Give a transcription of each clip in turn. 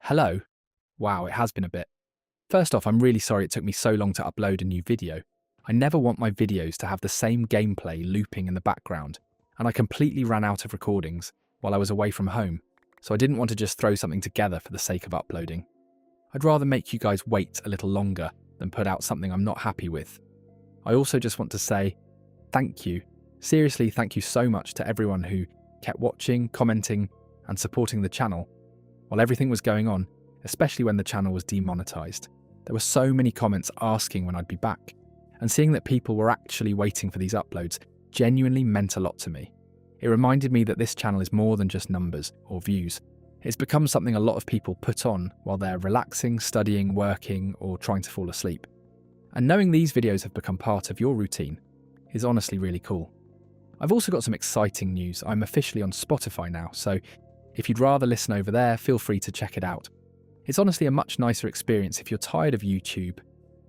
Hello? Wow, it has been a bit. First off, I'm really sorry it took me so long to upload a new video. I never want my videos to have the same gameplay looping in the background, and I completely ran out of recordings while I was away from home, so I didn't want to just throw something together for the sake of uploading. I'd rather make you guys wait a little longer than put out something I'm not happy with. I also just want to say thank you. Seriously, thank you so much to everyone who kept watching, commenting, and supporting the channel while everything was going on, especially when the channel was demonetized. There were so many comments asking when I'd be back, and seeing that people were actually waiting for these uploads genuinely meant a lot to me. It reminded me that this channel is more than just numbers or views. It's become something a lot of people put on while they're relaxing, studying, working, or trying to fall asleep. And knowing these videos have become part of your routine is honestly really cool. I've also got some exciting news. I'm officially on Spotify now, so if you'd rather listen over there, feel free to check it out. It's honestly a much nicer experience if you're tired of YouTube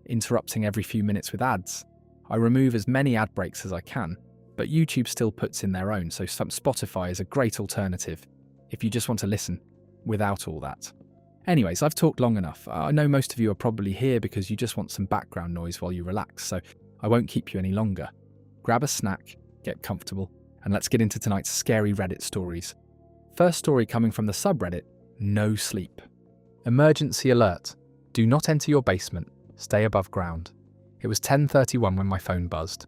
interrupting every few minutes with ads. I remove as many ad breaks as I can, but YouTube still puts in their own, so Spotify is a great alternative if you just want to listen without all that. Anyways, I've talked long enough. I know most of you are probably here because you just want some background noise while you relax, so I won't keep you any longer. Grab a snack, get comfortable, and let's get into tonight's scary Reddit stories. First story coming from the subreddit, No Sleep. Emergency alert. Do not enter your basement. Stay above ground. It was 10:31 when my phone buzzed.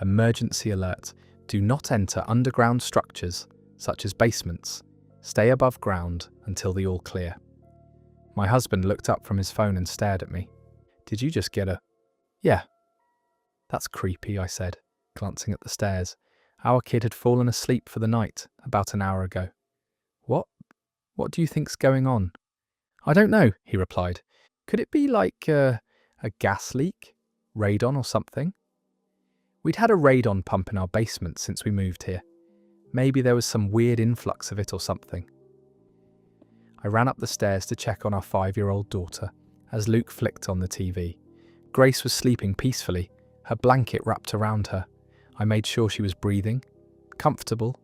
Emergency alert. Do not enter underground structures, such as basements. Stay above ground until the all clear. My husband looked up from his phone and stared at me. Did you just get a... Yeah. That's creepy, I said, glancing at the stairs. Our kid had fallen asleep for the night about an hour ago. What do you think's going on? I don't know, he replied. Could it be like a gas leak? Radon or something? We'd had a radon pump in our basement since we moved here. Maybe there was some weird influx of it or something. I ran up the stairs to check on our 5-year-old daughter as Luke flicked on the TV. Grace was sleeping peacefully, her blanket wrapped around her. I made sure she was breathing, comfortable,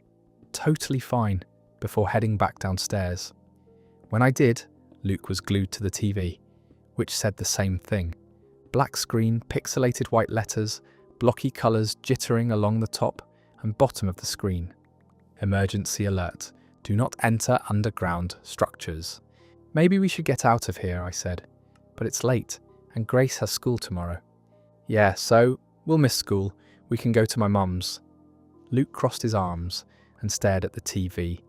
totally fine, before heading back downstairs. When I did, Luke was glued to the TV, which said the same thing. Black screen, pixelated white letters, blocky colours jittering along the top and bottom of the screen. Emergency alert. Do not enter underground structures. Maybe we should get out of here, I said. But it's late, and Grace has school tomorrow. Yeah, so we'll miss school. We can go to my mum's. Luke crossed his arms and stared at the TV.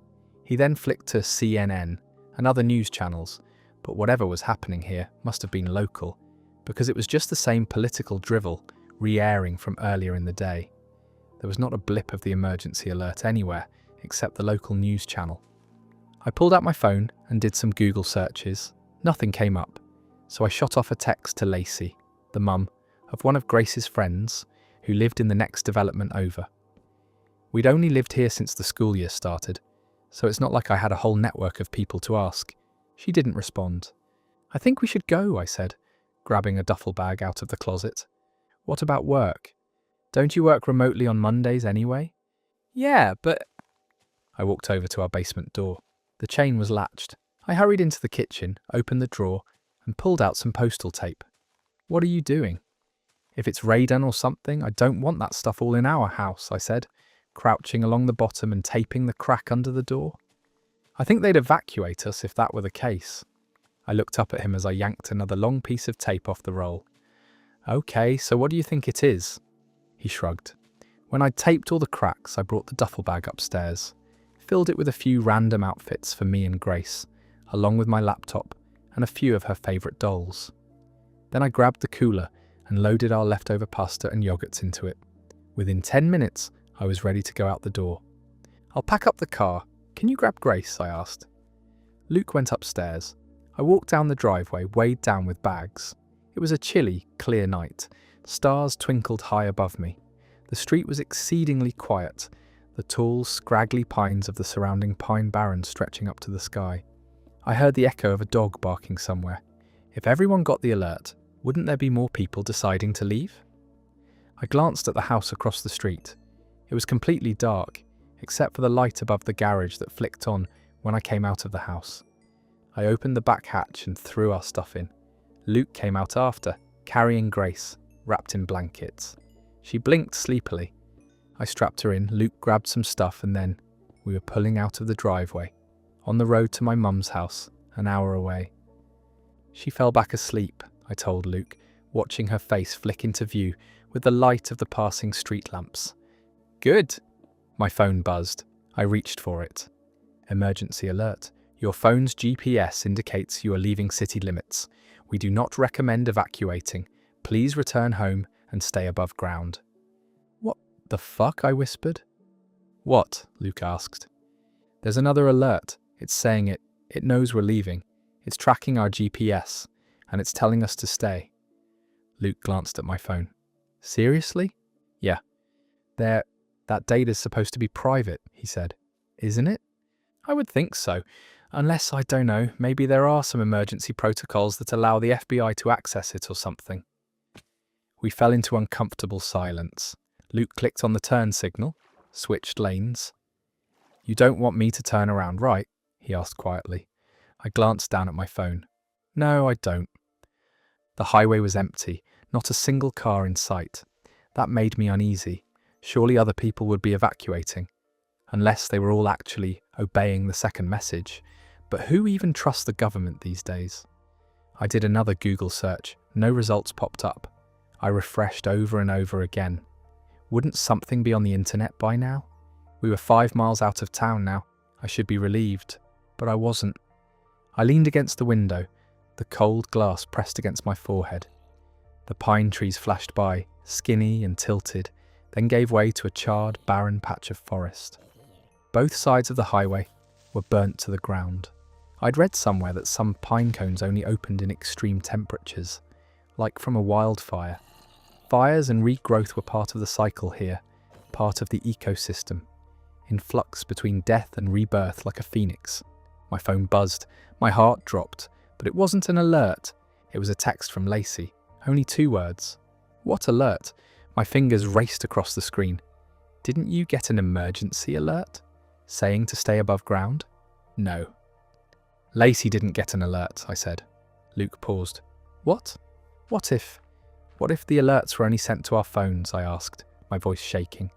He then flicked to CNN and other news channels, but whatever was happening here must have been local, because it was just the same political drivel re-airing from earlier in the day. There was not a blip of the emergency alert anywhere except the local news channel. I pulled out my phone and did some Google searches. Nothing came up, so I shot off a text to Lacey, the mum of one of Grace's friends, who lived in the next development over. We'd only lived here since the school year started, so it's not like I had a whole network of people to ask. She didn't respond. I think we should go, I said, grabbing a duffel bag out of the closet. What about work? Don't you work remotely on Mondays anyway? Yeah, but... I walked over to our basement door. The chain was latched. I hurried into the kitchen, opened the drawer, and pulled out some postal tape. What are you doing? If it's radon or something, I don't want that stuff all in our house, I said, crouching along the bottom and taping the crack under the door. I think they'd evacuate us if that were the case. I looked up at him as I yanked another long piece of tape off the roll. Okay, so what do you think it is? He shrugged. When I'd taped all the cracks, I brought the duffel bag upstairs, filled it with a few random outfits for me and Grace, along with my laptop and a few of her favourite dolls. Then I grabbed the cooler and loaded our leftover pasta and yogurts into it. Within 10 minutes, I was ready to go out the door. I'll pack up the car. Can you grab Grace? I asked. Luke went upstairs. I walked down the driveway, weighed down with bags. It was a chilly, clear night. Stars twinkled high above me. The street was exceedingly quiet, the tall, scraggly pines of the surrounding pine barren stretching up to the sky. I heard the echo of a dog barking somewhere. If everyone got the alert, wouldn't there be more people deciding to leave? I glanced at the house across the street. It was completely dark, except for the light above the garage that flicked on when I came out of the house. I opened the back hatch and threw our stuff in. Luke came out after, carrying Grace, wrapped in blankets. She blinked sleepily. I strapped her in, Luke grabbed some stuff, and then we were pulling out of the driveway, on the road to my mum's house, an hour away. She fell back asleep, I told Luke, watching her face flick into view with the light of the passing street lamps. Good! My phone buzzed. I reached for it. Emergency alert. Your phone's GPS indicates you are leaving city limits. We do not recommend evacuating. Please return home and stay above ground. What the fuck? I whispered. What? Luke asked. There's another alert. It's saying it knows we're leaving. It's tracking our GPS, and it's telling us to stay. Luke glanced at my phone. Seriously? Yeah. That data's supposed to be private, he said. Isn't it? I would think so. Unless, I don't know, maybe there are some emergency protocols that allow the FBI to access it or something. We fell into uncomfortable silence. Luke clicked on the turn signal, switched lanes. You don't want me to turn around, right? He asked quietly. I glanced down at my phone. No, I don't. The highway was empty, not a single car in sight. That made me uneasy. Surely other people would be evacuating. Unless they were all actually obeying the second message. But who even trusts the government these days? I did another Google search. No results popped up. I refreshed over and over again. Wouldn't something be on the internet by now? We were 5 miles out of town now. I should be relieved. But I wasn't. I leaned against the window, the cold glass pressed against my forehead. The pine trees flashed by, skinny and tilted, then gave way to a charred, barren patch of forest. Both sides of the highway were burnt to the ground. I'd read somewhere that some pine cones only opened in extreme temperatures, like from a wildfire. Fires and regrowth were part of the cycle here, part of the ecosystem, in flux between death and rebirth like a phoenix. My phone buzzed, my heart dropped, but it wasn't an alert. It was a text from Lacey, only 2 words. What alert? My fingers raced across the screen. Didn't you get an emergency alert? Saying to stay above ground? No. Lacey didn't get an alert, I said. Luke paused. What? What if the alerts were only sent to our phones, I asked, my voice shaking.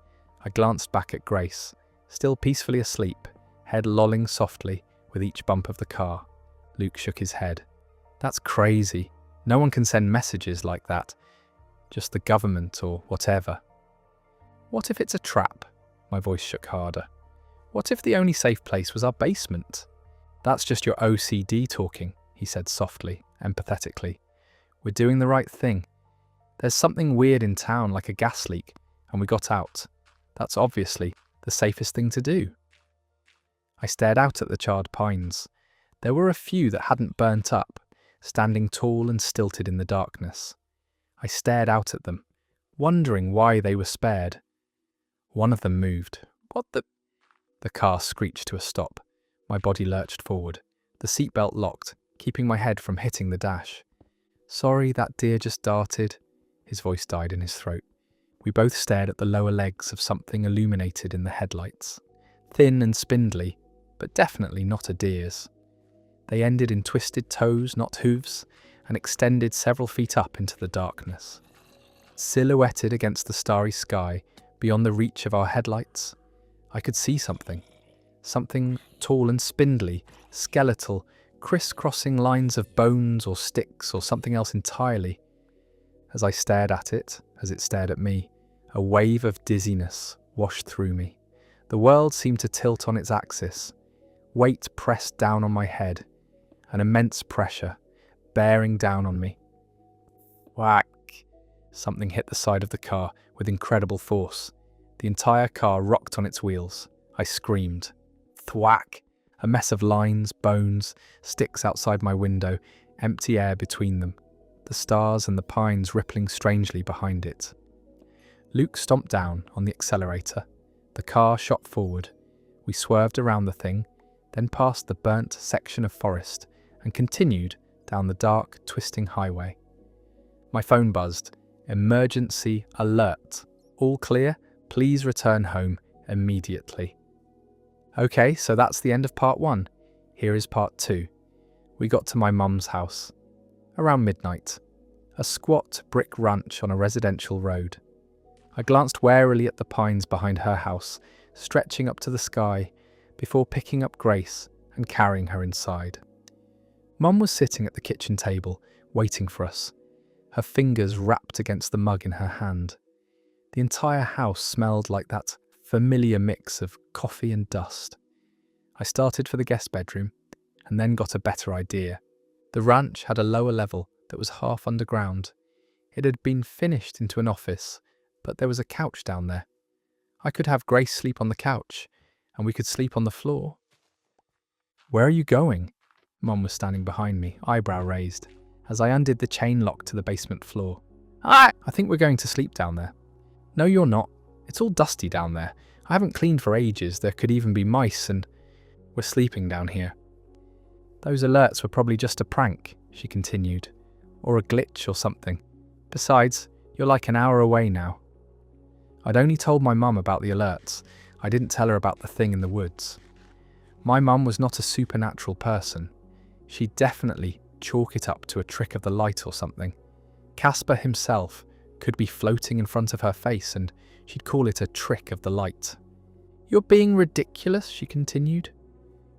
I glanced back at Grace, still peacefully asleep, head lolling softly with each bump of the car. Luke shook his head. That's crazy. No one can send messages like that. Just the government or whatever. What if it's a trap? My voice shook harder. What if the only safe place was our basement? That's just your OCD talking, he said softly, empathetically. We're doing the right thing. There's something weird in town, like a gas leak, and we got out. That's obviously the safest thing to do. I stared out at the charred pines. There were a few that hadn't burnt up, standing tall and stilted in the darkness. I stared out at them, wondering why they were spared. One of them moved. What the... The car screeched to a stop. My body lurched forward. The seatbelt locked, keeping my head from hitting the dash. Sorry, that deer just darted. His voice died in his throat. We both stared at the lower legs of something illuminated in the headlights. Thin and spindly, but definitely not a deer's. They ended in twisted toes, not hooves, and extended several feet up into the darkness. Silhouetted against the starry sky, beyond the reach of our headlights, I could see something. Something tall and spindly, skeletal, crisscrossing lines of bones or sticks or something else entirely. As I stared at it, as it stared at me, a wave of dizziness washed through me. The world seemed to tilt on its axis. Weight pressed down on my head, an immense pressure, bearing down on me. Whack! Something hit the side of the car with incredible force. The entire car rocked on its wheels. I screamed. Thwack! A mess of lines, bones, sticks outside my window, empty air between them, the stars and the pines rippling strangely behind it. Luke stomped down on the accelerator. The car shot forward. We swerved around the thing, then past the burnt section of forest and continued down the dark, twisting highway. My phone buzzed. Emergency alert. All clear? Please return home immediately. Okay, so that's the end of part 1. Here is part 2. We got to my mum's house. Around midnight. A squat brick ranch on a residential road. I glanced warily at the pines behind her house, stretching up to the sky, before picking up Grace and carrying her inside. Mum was sitting at the kitchen table, waiting for us, her fingers wrapped against the mug in her hand. The entire house smelled like that familiar mix of coffee and dust. I started for the guest bedroom, and then got a better idea. The ranch had a lower level that was half underground. It had been finished into an office, but there was a couch down there. I could have Grace sleep on the couch, and we could sleep on the floor. "Where are you going?" Mum was standing behind me, eyebrow raised, as I undid the chain lock to the basement floor. "I think we're going to sleep down there." "No, you're not. It's all dusty down there. I haven't cleaned for ages. There could even be mice, and we're sleeping down here." "Those alerts were probably just a prank," she continued, "or a glitch or something. Besides, you're like an hour away now." I'd only told my mum about the alerts. I didn't tell her about the thing in the woods. My mum was not a supernatural person. She'd definitely chalk it up to a trick of the light or something. Casper himself could be floating in front of her face, and she'd call it a trick of the light. "You're being ridiculous," she continued.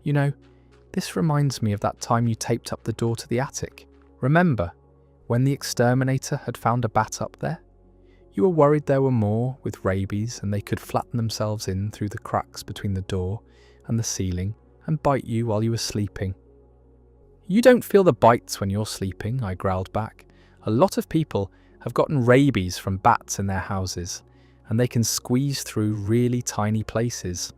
"You know, this reminds me of that time you taped up the door to the attic. Remember, when the exterminator had found a bat up there? You were worried there were more with rabies and they could flatten themselves in through the cracks between the door and the ceiling and bite you while you were sleeping." "You don't feel the bites when you're sleeping," I growled back. "A lot of people have gotten rabies from bats in their houses, and they can squeeze through really tiny places."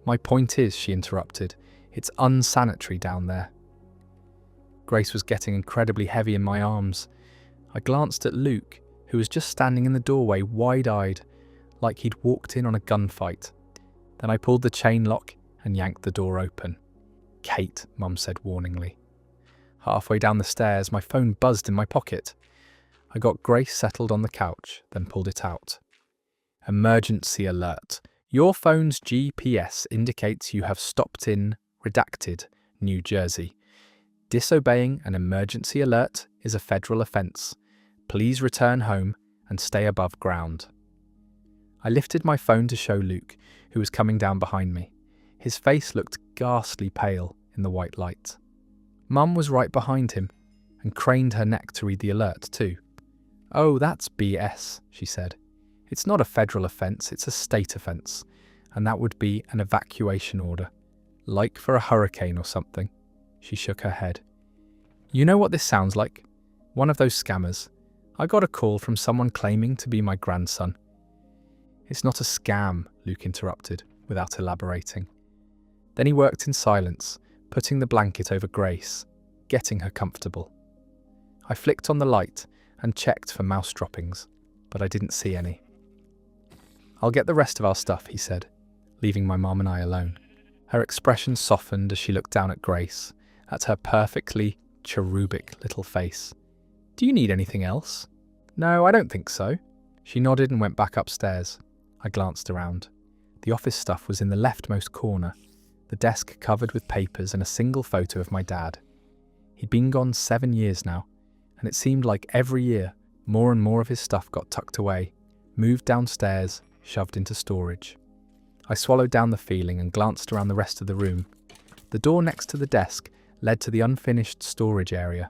"My point is," she interrupted, "it's unsanitary down there." Grace was getting incredibly heavy in my arms. I glanced at Luke, who was just standing in the doorway, wide-eyed, like he'd walked in on a gunfight. Then I pulled the chain lock and yanked the door open. "Kate," Mum said warningly. Halfway down the stairs, my phone buzzed in my pocket. I got Grace settled on the couch, then pulled it out. "Emergency alert. Your phone's GPS indicates you have stopped in redacted, New Jersey. Disobeying an emergency alert is a federal offense. Please return home and stay above ground." I lifted my phone to show Luke, who was coming down behind me. His face looked ghastly pale in the white light. Mum was right behind him and craned her neck to read the alert too. "Oh, that's BS," she said. "It's not a federal offence, it's a state offence, and that would be an evacuation order. Like for a hurricane or something." She shook her head. "You know what this sounds like? One of those scammers. I got a call from someone claiming to be my grandson." "It's not a scam," Luke interrupted, without elaborating. Then he worked in silence, putting the blanket over Grace, getting her comfortable. I flicked on the light and checked for mouse droppings, but I didn't see any. "I'll get the rest of our stuff," he said, leaving my mum and I alone. Her expression softened as she looked down at Grace, at her perfectly cherubic little face. "Do you need anything else?" "No, I don't think so." She nodded and went back upstairs. I glanced around. The office stuff was in the leftmost corner, the desk covered with papers and a single photo of my dad. He'd been gone 7 years now, and it seemed like every year more and more of his stuff got tucked away, moved downstairs, shoved into storage. I swallowed down the feeling and glanced around the rest of the room. The door next to the desk led to the unfinished storage area.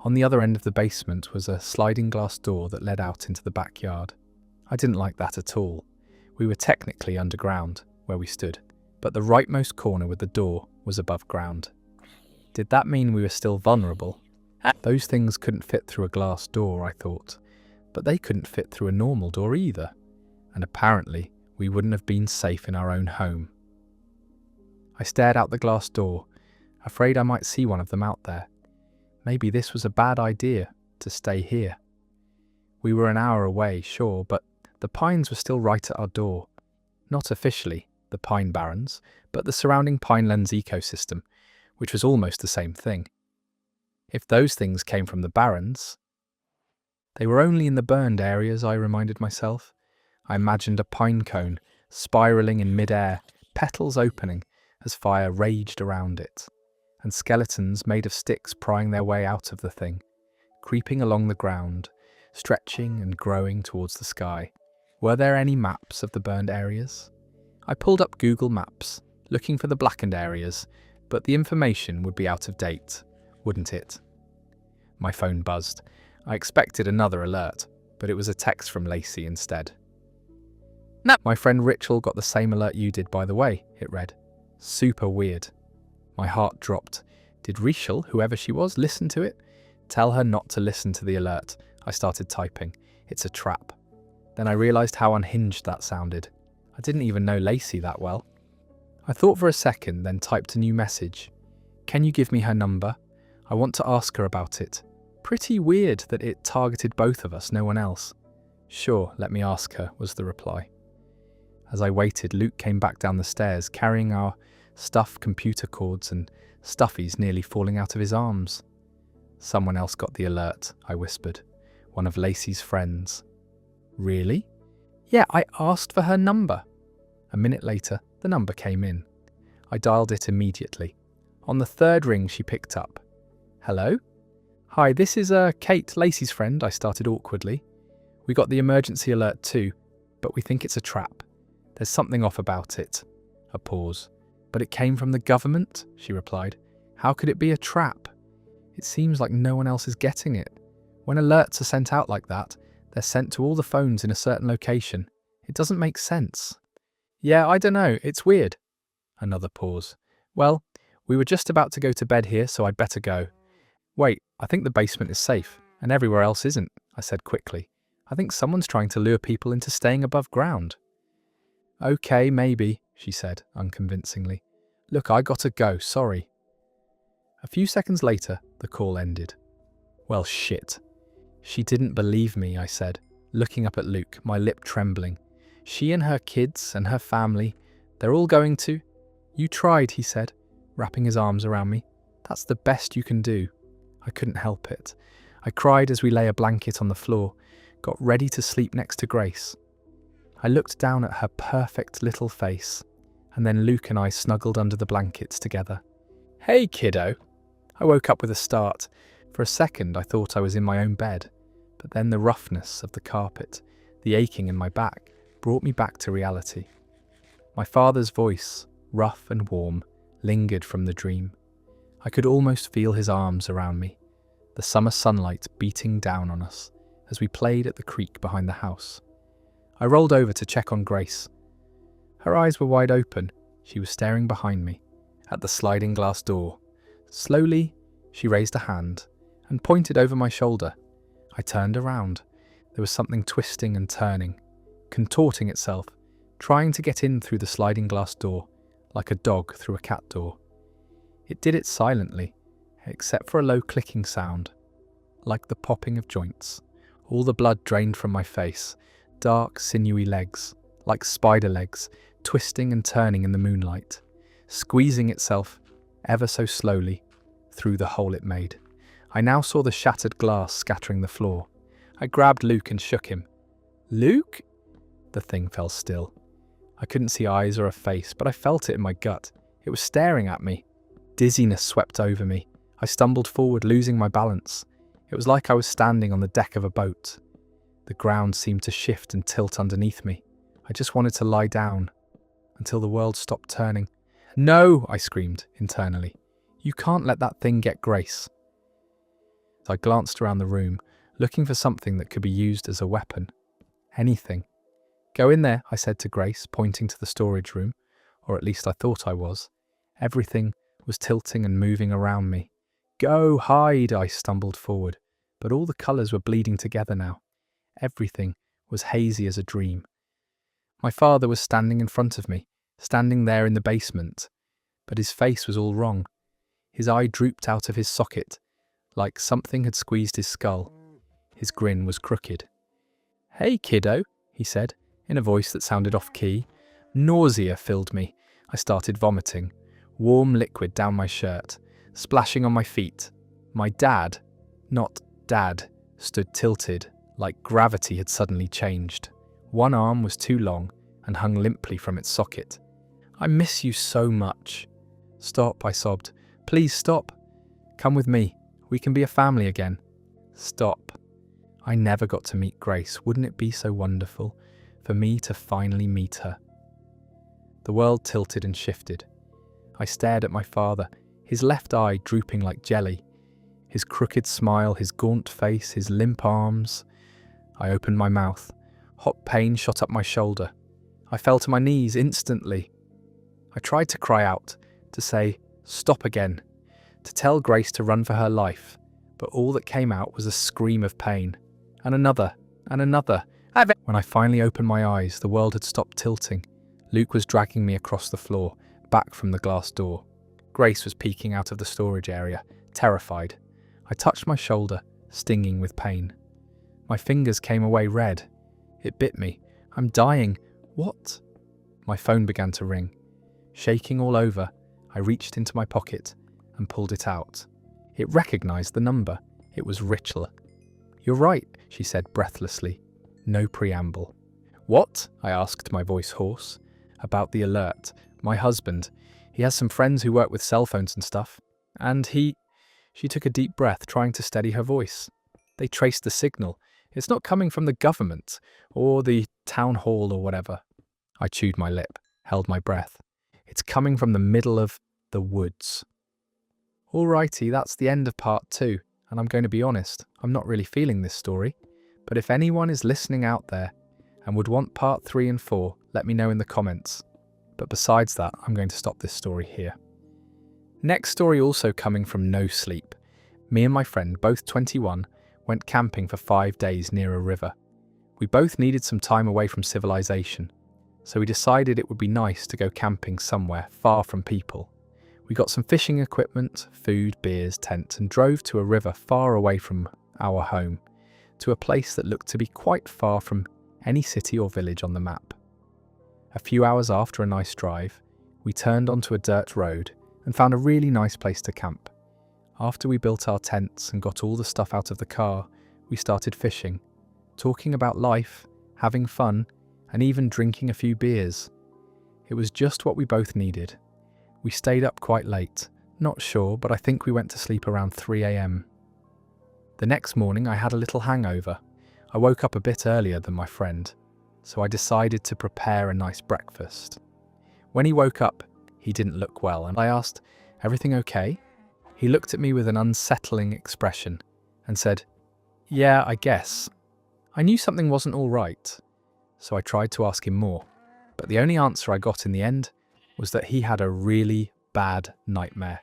On the other end of the basement was a sliding glass door that led out into the backyard. I didn't like that at all. We were technically underground, where we stood, but the rightmost corner with the door was above ground. Did that mean we were still vulnerable? Those things couldn't fit through a glass door, I thought, but they couldn't fit through a normal door either, and apparently we wouldn't have been safe in our own home. I stared out the glass door, afraid I might see one of them out there. Maybe this was a bad idea, to stay here. We were an hour away, sure, but the pines were still right at our door. Not officially, the Pine Barrens, but the surrounding Pinelands ecosystem, which was almost the same thing. If those things came from the Barrens... They were only in the burned areas, I reminded myself. I imagined a pine cone, spiralling in mid-air, petals opening as fire raged around it. and skeletons made of sticks prying their way out of the thing, creeping along the ground, stretching and growing towards the sky. Were there any maps of the burned areas? I pulled up Google Maps, looking for the blackened areas, but the information would be out of date, wouldn't it? My phone buzzed. I expected another alert, but it was a text from Lacey instead. "No, my friend Rachel got the same alert you did, by the way," it read. Super weird. My heart dropped. Did Rachel, whoever she was, listen to it? Tell her not to listen to the alert. I started typing. It's a trap. Then I realised how unhinged that sounded. I didn't even know Lacey that well. I thought for a second, then typed a new message. "Can you give me her number? I want to ask her about it. Pretty weird that it targeted both of us, no one else." "Sure, let me ask her," was the reply. As I waited, Luke came back down the stairs, carrying our stuffed computer cords and stuffies nearly falling out of his arms. "Someone else got the alert," I whispered. "One of Lacey's friends." "Really?" "Yeah, I asked for her number." A minute later, the number came in. I dialed it immediately. On the third ring, she picked up. "Hello?" "Hi, this is Kate, Lacey's friend," I started awkwardly. "We got the emergency alert too, but we think it's a trap. There's something off about it." A pause. "But it came from the government?" she replied. "How could it be a trap? It seems like no one else is getting it. When alerts are sent out like that, they're sent to all the phones in a certain location. It doesn't make sense." "Yeah, I don't know. It's weird." Another pause. "Well, we were just about to go to bed here, so I'd better go." "Wait, I think the basement is safe, and everywhere else isn't," I said quickly. "I think someone's trying to lure people into staying above ground." "Okay, maybe," she said, unconvincingly. "Look, I gotta go, sorry." A few seconds later, the call ended. "Well, shit." "She didn't believe me," I said, looking up at Luke, my lip trembling. "She and her kids and her family, they're all going to—" "You tried," he said, wrapping his arms around me. "That's the best you can do." I couldn't help it. I cried as we lay a blanket on the floor, got ready to sleep next to Grace. I looked down at her perfect little face, and then Luke and I snuggled under the blankets together. "Hey, kiddo." I woke up with a start. For a second I thought I was in my own bed, but then the roughness of the carpet, the aching in my back, brought me back to reality. My father's voice, rough and warm, lingered from the dream. I could almost feel his arms around me, the summer sunlight beating down on us as we played at the creek behind the house. I rolled over to check on Grace. Her eyes were wide open. She was staring behind me, at the sliding glass door. Slowly, she raised a hand and pointed over my shoulder. I turned around. There was something twisting and turning, contorting itself, trying to get in through the sliding glass door, like a dog through a cat door. It did it silently, except for a low clicking sound, like the popping of joints. All the blood drained from my face, dark, sinewy legs, like spider legs, twisting and turning in the moonlight, squeezing itself, ever so slowly, through the hole it made. I now saw the shattered glass scattering the floor. I grabbed Luke and shook him. "Luke?" The thing fell still. I couldn't see eyes or a face, but I felt it in my gut. It was staring at me. Dizziness swept over me. I stumbled forward, losing my balance. It was like I was standing on the deck of a boat. The ground seemed to shift and tilt underneath me. I just wanted to lie down, until the world stopped turning. "No!" I screamed internally. "You can't let that thing get Grace." I glanced around the room, looking for something that could be used as a weapon. Anything. "Go in there," I said to Grace, pointing to the storage room, or at least I thought I was. Everything was tilting and moving around me. "Go, hide," I stumbled forward, but all the colours were bleeding together now. Everything was hazy as a dream. My father was standing in front of me, standing there in the basement, but his face was all wrong. His eye drooped out of his socket, like something had squeezed his skull. His grin was crooked. "Hey, kiddo," he said, in a voice that sounded off-key. Nausea filled me. I started vomiting, warm liquid down my shirt, splashing on my feet. My dad, not dad, stood tilted, like gravity had suddenly changed. One arm was too long and hung limply from its socket. "I miss you so much." "Stop," I sobbed. Please stop. Come with me. We can be a family again. Stop. I never got to meet Grace. Wouldn't it be so wonderful for me to finally meet her? The world tilted and shifted. I stared at my father, his left eye drooping like jelly, his crooked smile, his gaunt face, his limp arms. I opened my mouth. Hot pain shot up my shoulder. I fell to my knees instantly. I tried to cry out, to say, stop again, to tell Grace to run for her life, but all that came out was a scream of pain. And another, and another. When I finally opened my eyes, the world had stopped tilting. Luke was dragging me across the floor, back from the glass door. Grace was peeking out of the storage area, terrified. I touched my shoulder, stinging with pain. My fingers came away red. It bit me. I'm dying. What? My phone began to ring. Shaking all over, I reached into my pocket and pulled it out. It recognized the number. It was Rachel. You're right, she said breathlessly. No preamble. What? I asked, my voice hoarse. About the alert. My husband. He has some friends who work with cell phones and stuff. And She took a deep breath, trying to steady her voice. They traced the signal. It's not coming from the government, or the town hall or whatever. I chewed my lip, held my breath. It's coming from the middle of the woods. Alrighty, that's the end of part 2, and I'm going to be honest, I'm not really feeling this story. But if anyone is listening out there and would want part 3 and 4, let me know in the comments. But besides that, I'm going to stop this story here. Next story also coming from no sleep. Me and my friend, both 21, went camping for 5 days near a river. We both needed some time away from civilization, so we decided it would be nice to go camping somewhere far from people. We got some fishing equipment, food, beers, tent, and drove to a river far away from our home, to a place that looked to be quite far from any city or village on the map. A few hours after a nice drive, we turned onto a dirt road and found a really nice place to camp. After we built our tents and got all the stuff out of the car, we started fishing, talking about life, having fun, and even drinking a few beers. It was just what we both needed. We stayed up quite late, not sure, but I think we went to sleep around 3 a.m. The next morning I had a little hangover. I woke up a bit earlier than my friend, so I decided to prepare a nice breakfast. When he woke up, he didn't look well, and I asked, "Everything okay?" He looked at me with an unsettling expression and said, "Yeah, I guess." I knew something wasn't all right, so I tried to ask him more, but the only answer I got in the end was that he had a really bad nightmare.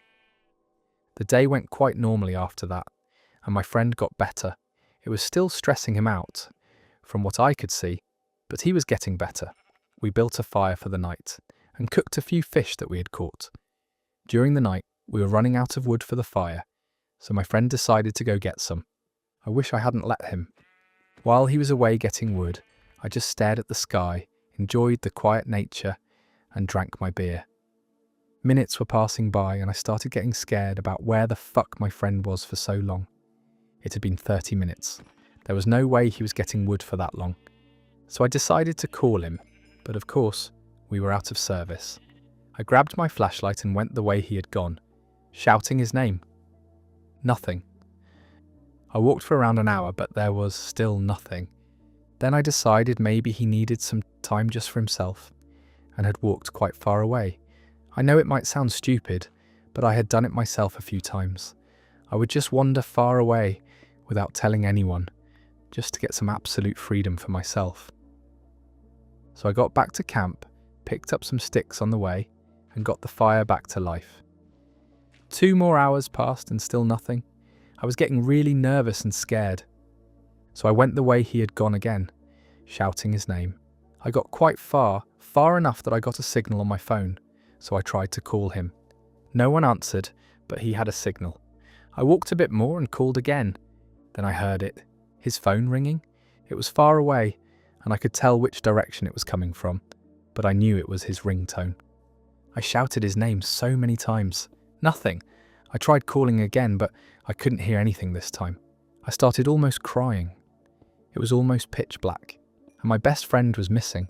The day went quite normally after that, and my friend got better. It was still stressing him out, from what I could see, but he was getting better. We built a fire for the night and cooked a few fish that we had caught. During the night, we were running out of wood for the fire, so my friend decided to go get some. I wish I hadn't let him. While he was away getting wood, I just stared at the sky, enjoyed the quiet nature, and drank my beer. Minutes were passing by and I started getting scared about where the fuck my friend was for so long. It had been 30 minutes. There was no way he was getting wood for that long. So I decided to call him, but of course, we were out of service. I grabbed my flashlight and went the way he had gone, shouting his name. Nothing. I walked for around an hour, but there was still nothing. Then I decided maybe he needed some time just for himself, and had walked quite far away. I know it might sound stupid, but I had done it myself a few times. I would just wander far away without telling anyone, just to get some absolute freedom for myself. So I got back to camp, picked up some sticks on the way, and got the fire back to life. 2 more hours passed and still nothing. I was getting really nervous and scared. So I went the way he had gone again, shouting his name. I got quite far enough that I got a signal on my phone, so I tried to call him. No one answered, but he had a signal. I walked a bit more and called again. Then I heard it, his phone ringing. It was far away, and I could tell which direction it was coming from, but I knew it was his ringtone. I shouted his name so many times. Nothing. I tried calling again, but I couldn't hear anything this time. I started almost crying. It was almost pitch black, and my best friend was missing.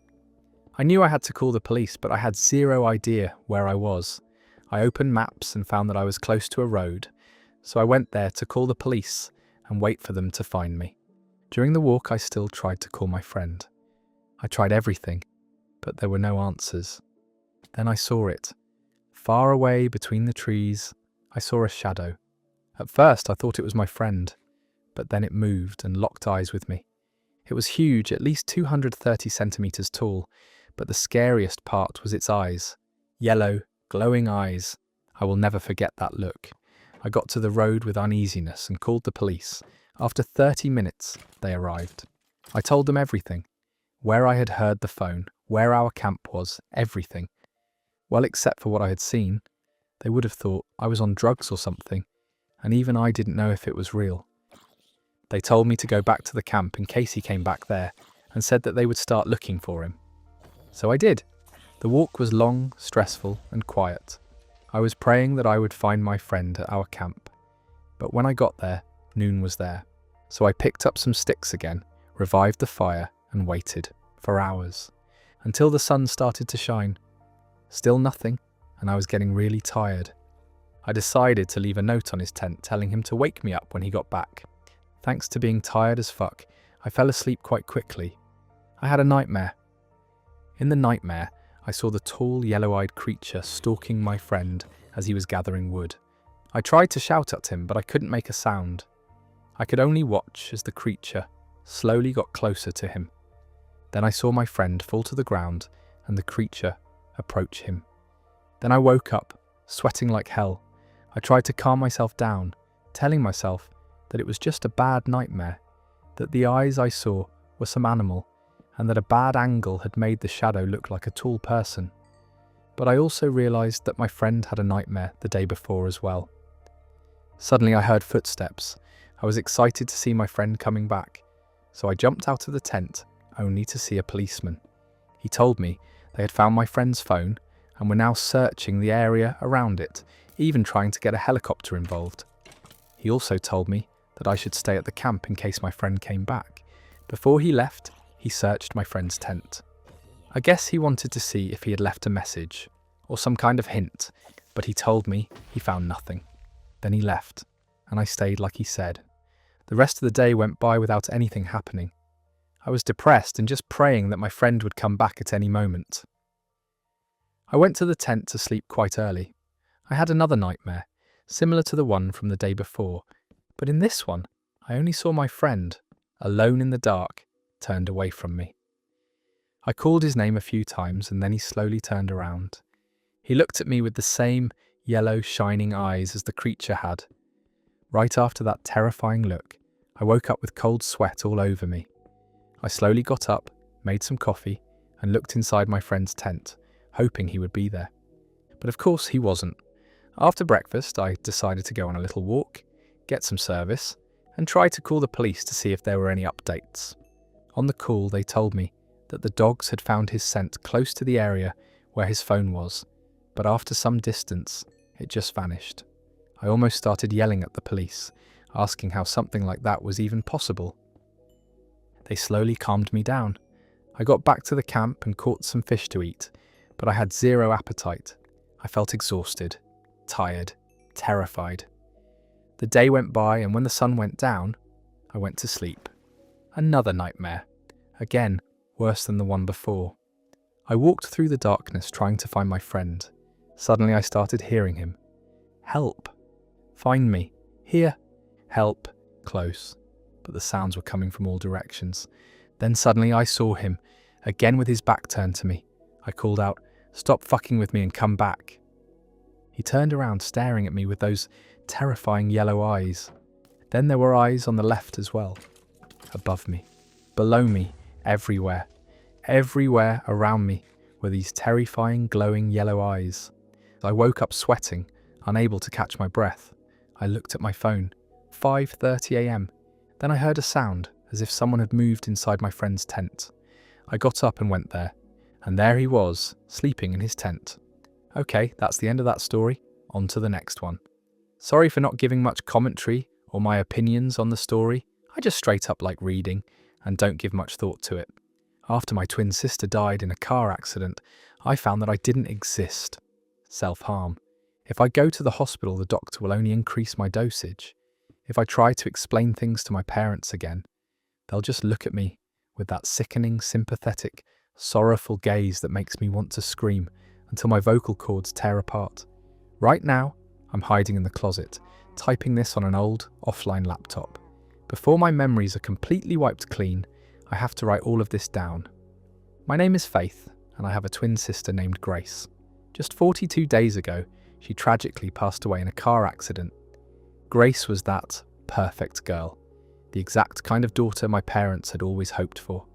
I knew I had to call the police, but I had zero idea where I was. I opened maps and found that I was close to a road, so I went there to call the police and wait for them to find me. During the walk, I still tried to call my friend. I tried everything, but there were no answers. Then I saw it. Far away between the trees, I saw a shadow. At first, I thought it was my friend, but then it moved and locked eyes with me. It was huge, at least 230 centimeters tall, but the scariest part was its eyes. Yellow, glowing eyes. I will never forget that look. I got to the road with uneasiness and called the police. After 30 minutes, they arrived. I told them everything. Where I had heard the phone, where our camp was, everything. Well, except for what I had seen. They would have thought I was on drugs or something, and even I didn't know if it was real. They told me to go back to the camp in case he came back there, and said that they would start looking for him. So I did. The walk was long, stressful, and quiet. I was praying that I would find my friend at our camp. But when I got there, noon was there. So I picked up some sticks again, revived the fire, and waited for hours, until the sun started to shine. Still nothing, and I was getting really tired. I decided to leave a note on his tent telling him to wake me up when he got back. Thanks to being tired as fuck, I fell asleep quite quickly. I had a nightmare. In the nightmare, I saw the tall, yellow-eyed creature stalking my friend as he was gathering wood. I tried to shout at him, but I couldn't make a sound. I could only watch as the creature slowly got closer to him. Then I saw my friend fall to the ground and the creature approach him. Then I woke up, sweating like hell. I tried to calm myself down, telling myself that it was just a bad nightmare, that the eyes I saw were some animal, and that a bad angle had made the shadow look like a tall person. But I also realised that my friend had a nightmare the day before as well. Suddenly I heard footsteps. I was excited to see my friend coming back, so I jumped out of the tent, only to see a policeman. He told me they had found my friend's phone and were now searching the area around it, even trying to get a helicopter involved. He also told me that I should stay at the camp in case my friend came back. Before he left, he searched my friend's tent. I guess he wanted to see if he had left a message, or some kind of hint, but he told me he found nothing. Then he left, and I stayed like he said. The rest of the day went by without anything happening. I was depressed and just praying that my friend would come back at any moment. I went to the tent to sleep quite early. I had another nightmare, similar to the one from the day before, but in this one, I only saw my friend, alone in the dark, turned away from me. I called his name a few times and then he slowly turned around. He looked at me with the same yellow, shining eyes as the creature had. Right after that terrifying look, I woke up with cold sweat all over me. I slowly got up, made some coffee, and looked inside my friend's tent, hoping he would be there. But of course he wasn't. After breakfast, I decided to go on a little walk, get some service, and try to call the police to see if there were any updates. On the call, they told me that the dogs had found his scent close to the area where his phone was, but after some distance, it just vanished. I almost started yelling at the police, asking how something like that was even possible. They slowly calmed me down. I got back to the camp and caught some fish to eat, but I had zero appetite. I felt exhausted, tired, terrified. The day went by, and when the sun went down, I went to sleep. Another nightmare. Again, worse than the one before. I walked through the darkness trying to find my friend. Suddenly I started hearing him. Help! Find me! Here! Help! Close. But the sounds were coming from all directions. Then suddenly I saw him, again with his back turned to me. I called out, "Stop fucking with me and come back." He turned around staring at me with those terrifying yellow eyes. Then there were eyes on the left as well. Above me, below me, everywhere. Everywhere around me were these terrifying glowing yellow eyes. I woke up sweating, unable to catch my breath. I looked at my phone. 5:30 a.m. Then I heard a sound, as if someone had moved inside my friend's tent. I got up and went there, and there he was, sleeping in his tent. Okay, that's the end of that story. On to the next one. Sorry for not giving much commentary or my opinions on the story. I just straight up like reading and don't give much thought to it. After my twin sister died in a car accident, I found that I didn't exist. Self-harm. If I go to the hospital, the doctor will only increase my dosage. If I try to explain things to my parents again, they'll just look at me with that sickening, sympathetic, sorrowful gaze that makes me want to scream until my vocal cords tear apart. Right now, I'm hiding in the closet, typing this on an old, offline laptop. Before my memories are completely wiped clean, I have to write all of this down. My name is Faith, and I have a twin sister named Grace. Just 42 days ago, she tragically passed away in a car accident. Grace was that perfect girl, the exact kind of daughter my parents had always hoped for.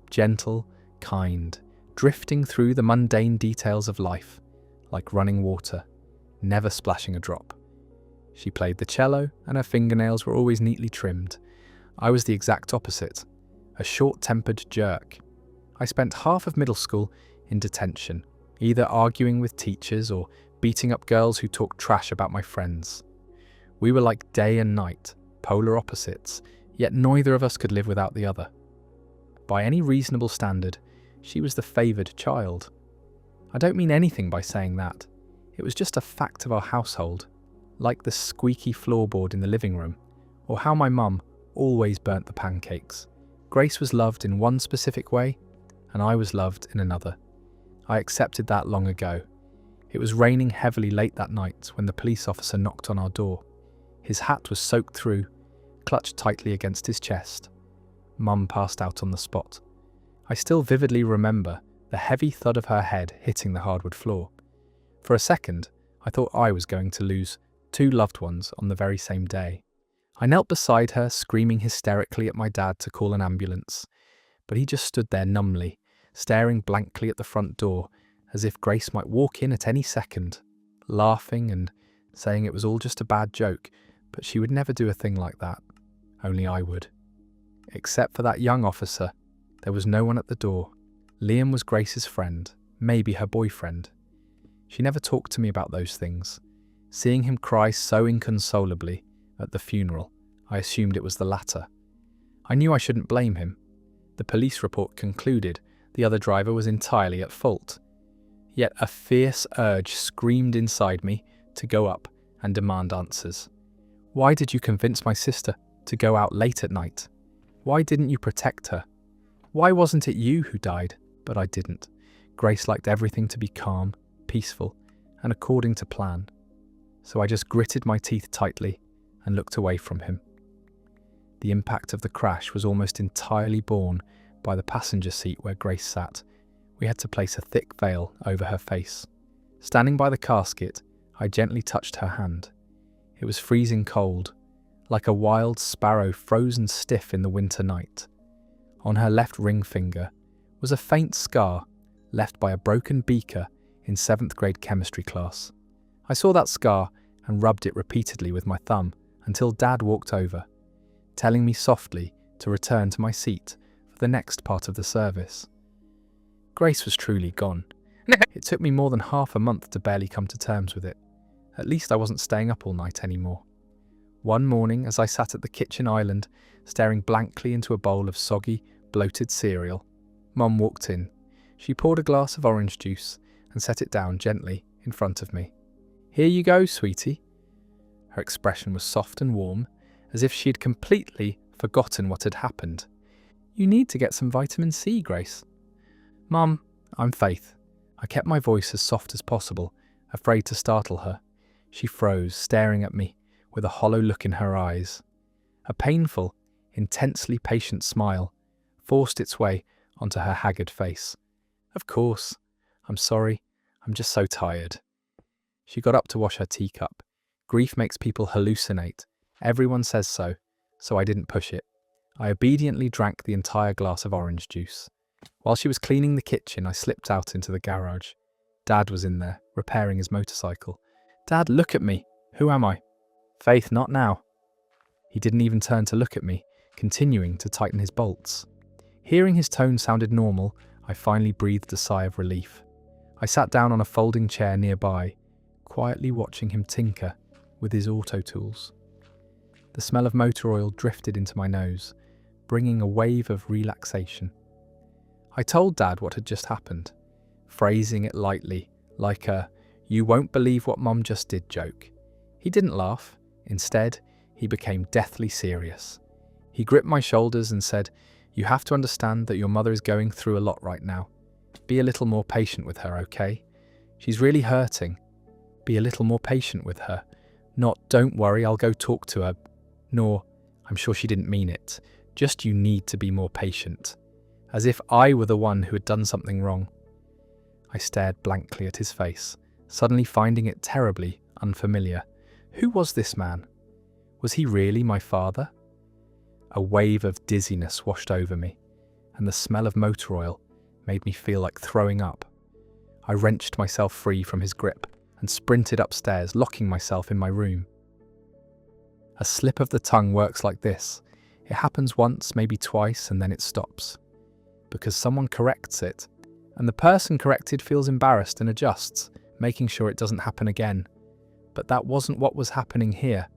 Gentle, kind, drifting through the mundane details of life, like running water, never splashing a drop. She played the cello, and her fingernails were always neatly trimmed. I was the exact opposite, a short-tempered jerk. I spent half of middle school in detention, either arguing with teachers or beating up girls who talked trash about my friends. We were like day and night, polar opposites, yet neither of us could live without the other. By any reasonable standard, she was the favoured child. I don't mean anything by saying that. It was just a fact of our household, like the squeaky floorboard in the living room, or how my mum always burnt the pancakes. Grace was loved in one specific way, and I was loved in another. I accepted that long ago. It was raining heavily late that night when the police officer knocked on our door. His hat was soaked through, clutched tightly against his chest. Mum passed out on the spot. I still vividly remember the heavy thud of her head hitting the hardwood floor. For a second, I thought I was going to lose 2 loved ones on the very same day. I knelt beside her, screaming hysterically at my dad to call an ambulance, but he just stood there numbly, staring blankly at the front door, as if Grace might walk in at any second, laughing and saying it was all just a bad joke, but she would never do a thing like that. Only I would. Except for that young officer, there was no one at the door. Liam was Grace's friend, maybe her boyfriend. She never talked to me about those things. Seeing him cry so inconsolably at the funeral, I assumed it was the latter. I knew I shouldn't blame him. The police report concluded the other driver was entirely at fault. Yet a fierce urge screamed inside me to go up and demand answers. Why did you convince my sister to go out late at night? Why didn't you protect her? Why wasn't it you who died? But I didn't. Grace liked everything to be calm, peaceful, and according to plan. So I just gritted my teeth tightly and looked away from him. The impact of the crash was almost entirely borne by the passenger seat where Grace sat. We had to place a thick veil over her face. Standing by the casket, I gently touched her hand. It was freezing cold, like a wild sparrow frozen stiff in the winter night. On her left ring finger was a faint scar left by a broken beaker in 7th grade chemistry class. I saw that scar and rubbed it repeatedly with my thumb until Dad walked over, telling me softly to return to my seat for the next part of the service. Grace was truly gone. It took me more than half a month to barely come to terms with it. At least I wasn't staying up all night anymore. One morning, as I sat at the kitchen island, staring blankly into a bowl of soggy, bloated cereal, Mum walked in. She poured a glass of orange juice and set it down gently in front of me. "Here you go, sweetie." Her expression was soft and warm, as if she had completely forgotten what had happened. "You need to get some vitamin C, Grace." "Mum, I'm Faith." I kept my voice as soft as possible, afraid to startle her. She froze, staring at me, with a hollow look in her eyes. A painful, intensely patient smile forced its way onto her haggard face. "Of course. I'm sorry. I'm just so tired." She got up to wash her teacup. Grief makes people hallucinate. Everyone says so, so I didn't push it. I obediently drank the entire glass of orange juice. While she was cleaning the kitchen, I slipped out into the garage. Dad was in there, repairing his motorcycle. "Dad, look at me. Who am I?" "Faith, not now." He didn't even turn to look at me, continuing to tighten his bolts. Hearing his tone sounded normal, I finally breathed a sigh of relief. I sat down on a folding chair nearby, quietly watching him tinker with his auto tools. The smell of motor oil drifted into my nose, bringing a wave of relaxation. I told Dad what had just happened, phrasing it lightly, like a "You won't believe what Mum just did" joke. He didn't laugh. Instead, he became deathly serious. He gripped my shoulders and said, "You have to understand that your mother is going through a lot right now. Be a little more patient with her, okay? She's really hurting. Be a little more patient with her. Not, don't worry, I'll go talk to her. Nor, I'm sure she didn't mean it. Just you need to be more patient." As if I were the one who had done something wrong. I stared blankly at his face, suddenly finding it terribly unfamiliar. Who was this man? Was he really my father? A wave of dizziness washed over me, and the smell of motor oil made me feel like throwing up. I wrenched myself free from his grip and sprinted upstairs, locking myself in my room. A slip of the tongue works like this. It happens once, maybe twice, and then it stops. Because someone corrects it, and the person corrected feels embarrassed and adjusts, making sure it doesn't happen again. But that wasn't what was happening here.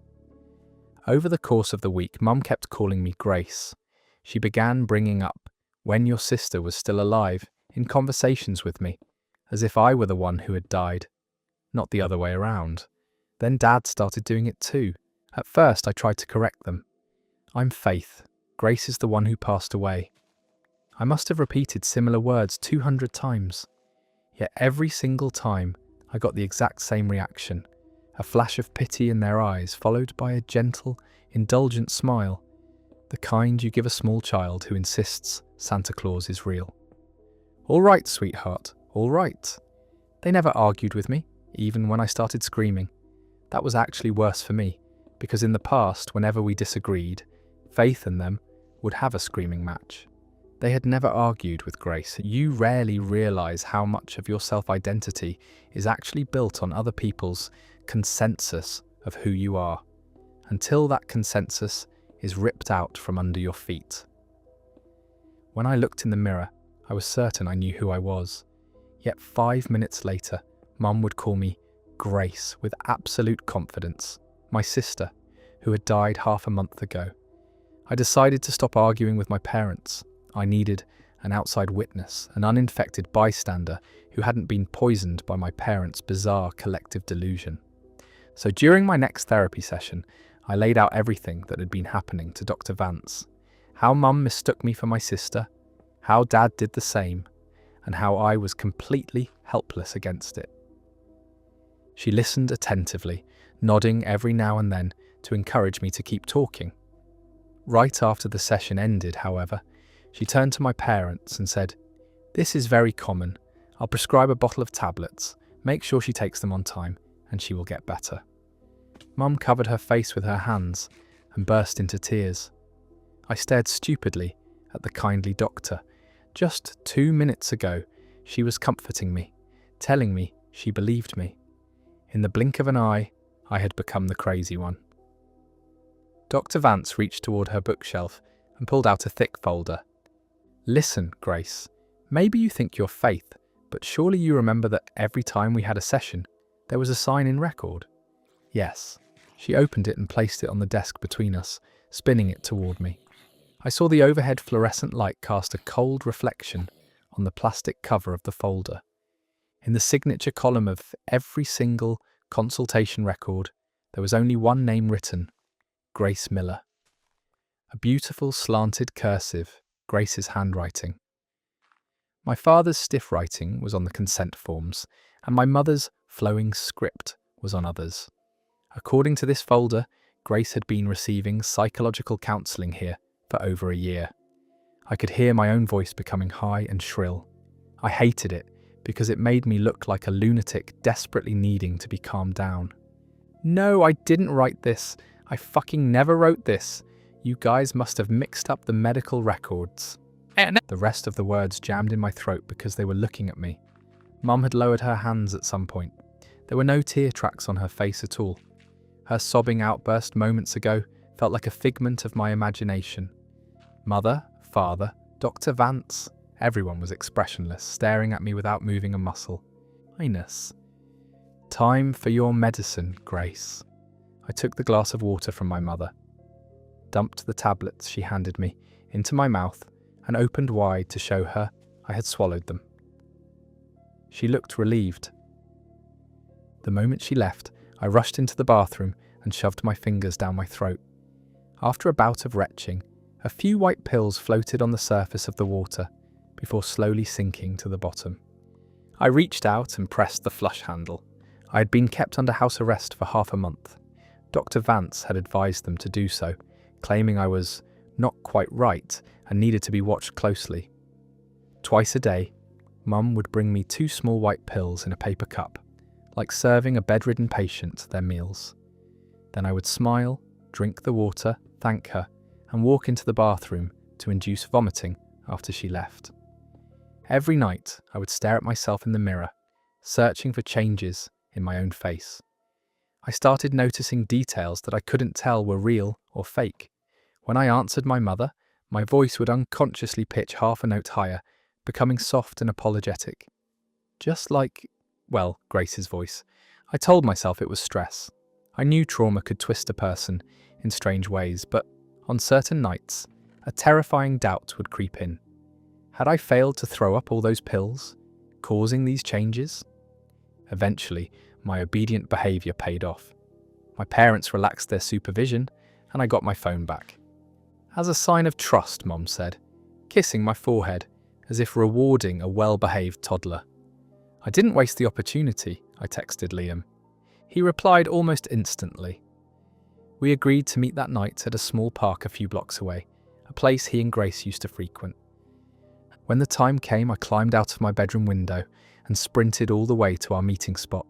Over the course of the week, Mum kept calling me Grace. She began bringing up when your sister was still alive in conversations with me, as if I were the one who had died, not the other way around. Then Dad started doing it too. At first, I tried to correct them. "I'm Faith. Grace is the one who passed away." I must have repeated similar words 200 times. Yet every single time, I got the exact same reaction. A flash of pity in their eyes, followed by a gentle, indulgent smile. The kind you give a small child who insists Santa Claus is real. "All right, sweetheart, all right." They never argued with me, even when I started screaming. That was actually worse for me, because in the past, whenever we disagreed, Faith and them would have a screaming match. They had never argued with Grace. You rarely realize how much of your self-identity is actually built on other people's consensus of who you are, until that consensus is ripped out from under your feet. When I looked in the mirror, I was certain I knew who I was. Yet 5 minutes later, Mum would call me Grace with absolute confidence, my sister, who had died half a month ago. I decided to stop arguing with my parents. I needed an outside witness, an uninfected bystander who hadn't been poisoned by my parents' bizarre collective delusion. So during my next therapy session, I laid out everything that had been happening to Dr. Vance. How Mum mistook me for my sister, how Dad did the same, and how I was completely helpless against it. She listened attentively, nodding every now and then to encourage me to keep talking. Right after the session ended, however, she turned to my parents and said, "This is very common. I'll prescribe a bottle of tablets. Make sure she takes them on time, and she will get better." Mum covered her face with her hands and burst into tears. I stared stupidly at the kindly doctor. Just 2 minutes ago, she was comforting me, telling me she believed me. In the blink of an eye, I had become the crazy one. Dr. Vance reached toward her bookshelf and pulled out a thick folder. "Listen, Grace, maybe you think you're Faith, but surely you remember that every time we had a session, there was a sign in record?" Yes. She opened it and placed it on the desk between us, spinning it toward me. I saw the overhead fluorescent light cast a cold reflection on the plastic cover of the folder. In the signature column of every single consultation record, there was only one name written: Grace Miller. A beautiful slanted cursive, Grace's handwriting. My father's stiff writing was on the consent forms, and my mother's flowing script was on others. According to this folder, Grace had been receiving psychological counselling here for over a year. I could hear my own voice becoming high and shrill. I hated it because it made me look like a lunatic desperately needing to be calmed down. "No, I didn't write this. I fucking never wrote this. You guys must have mixed up the medical records." The rest of the words jammed in my throat because they were looking at me. Mum had lowered her hands at some point. There were no tear tracks on her face at all. Her sobbing outburst moments ago felt like a figment of my imagination. Mother, father, Dr. Vance, everyone was expressionless, staring at me without moving a muscle. Highness. "Time for your medicine, Grace." I took the glass of water from my mother, dumped the tablets she handed me into my mouth, and opened wide to show her I had swallowed them. She looked relieved. The moment she left, I rushed into the bathroom and shoved my fingers down my throat. After a bout of retching, a few white pills floated on the surface of the water before slowly sinking to the bottom. I reached out and pressed the flush handle. I had been kept under house arrest for half a month. Dr. Vance had advised them to do so, claiming I was not quite right and needed to be watched closely. Twice a day, Mum would bring me 2 small white pills in a paper cup, like serving a bedridden patient their meals. Then I would smile, drink the water, thank her, and walk into the bathroom to induce vomiting after she left. Every night, I would stare at myself in the mirror, searching for changes in my own face. I started noticing details that I couldn't tell were real or fake. When I answered my mother, my voice would unconsciously pitch half a note higher, becoming soft and apologetic. Just like, well, Grace's voice. I told myself it was stress. I knew trauma could twist a person in strange ways, but on certain nights, a terrifying doubt would creep in. Had I failed to throw up all those pills, causing these changes? Eventually, my obedient behaviour paid off. My parents relaxed their supervision, and I got my phone back. As a sign of trust, Mum said, kissing my forehead as if rewarding a well-behaved toddler. I didn't waste the opportunity, I texted Liam. He replied almost instantly. We agreed to meet that night at a small park a few blocks away, a place he and Grace used to frequent. When the time came, I climbed out of my bedroom window and sprinted all the way to our meeting spot.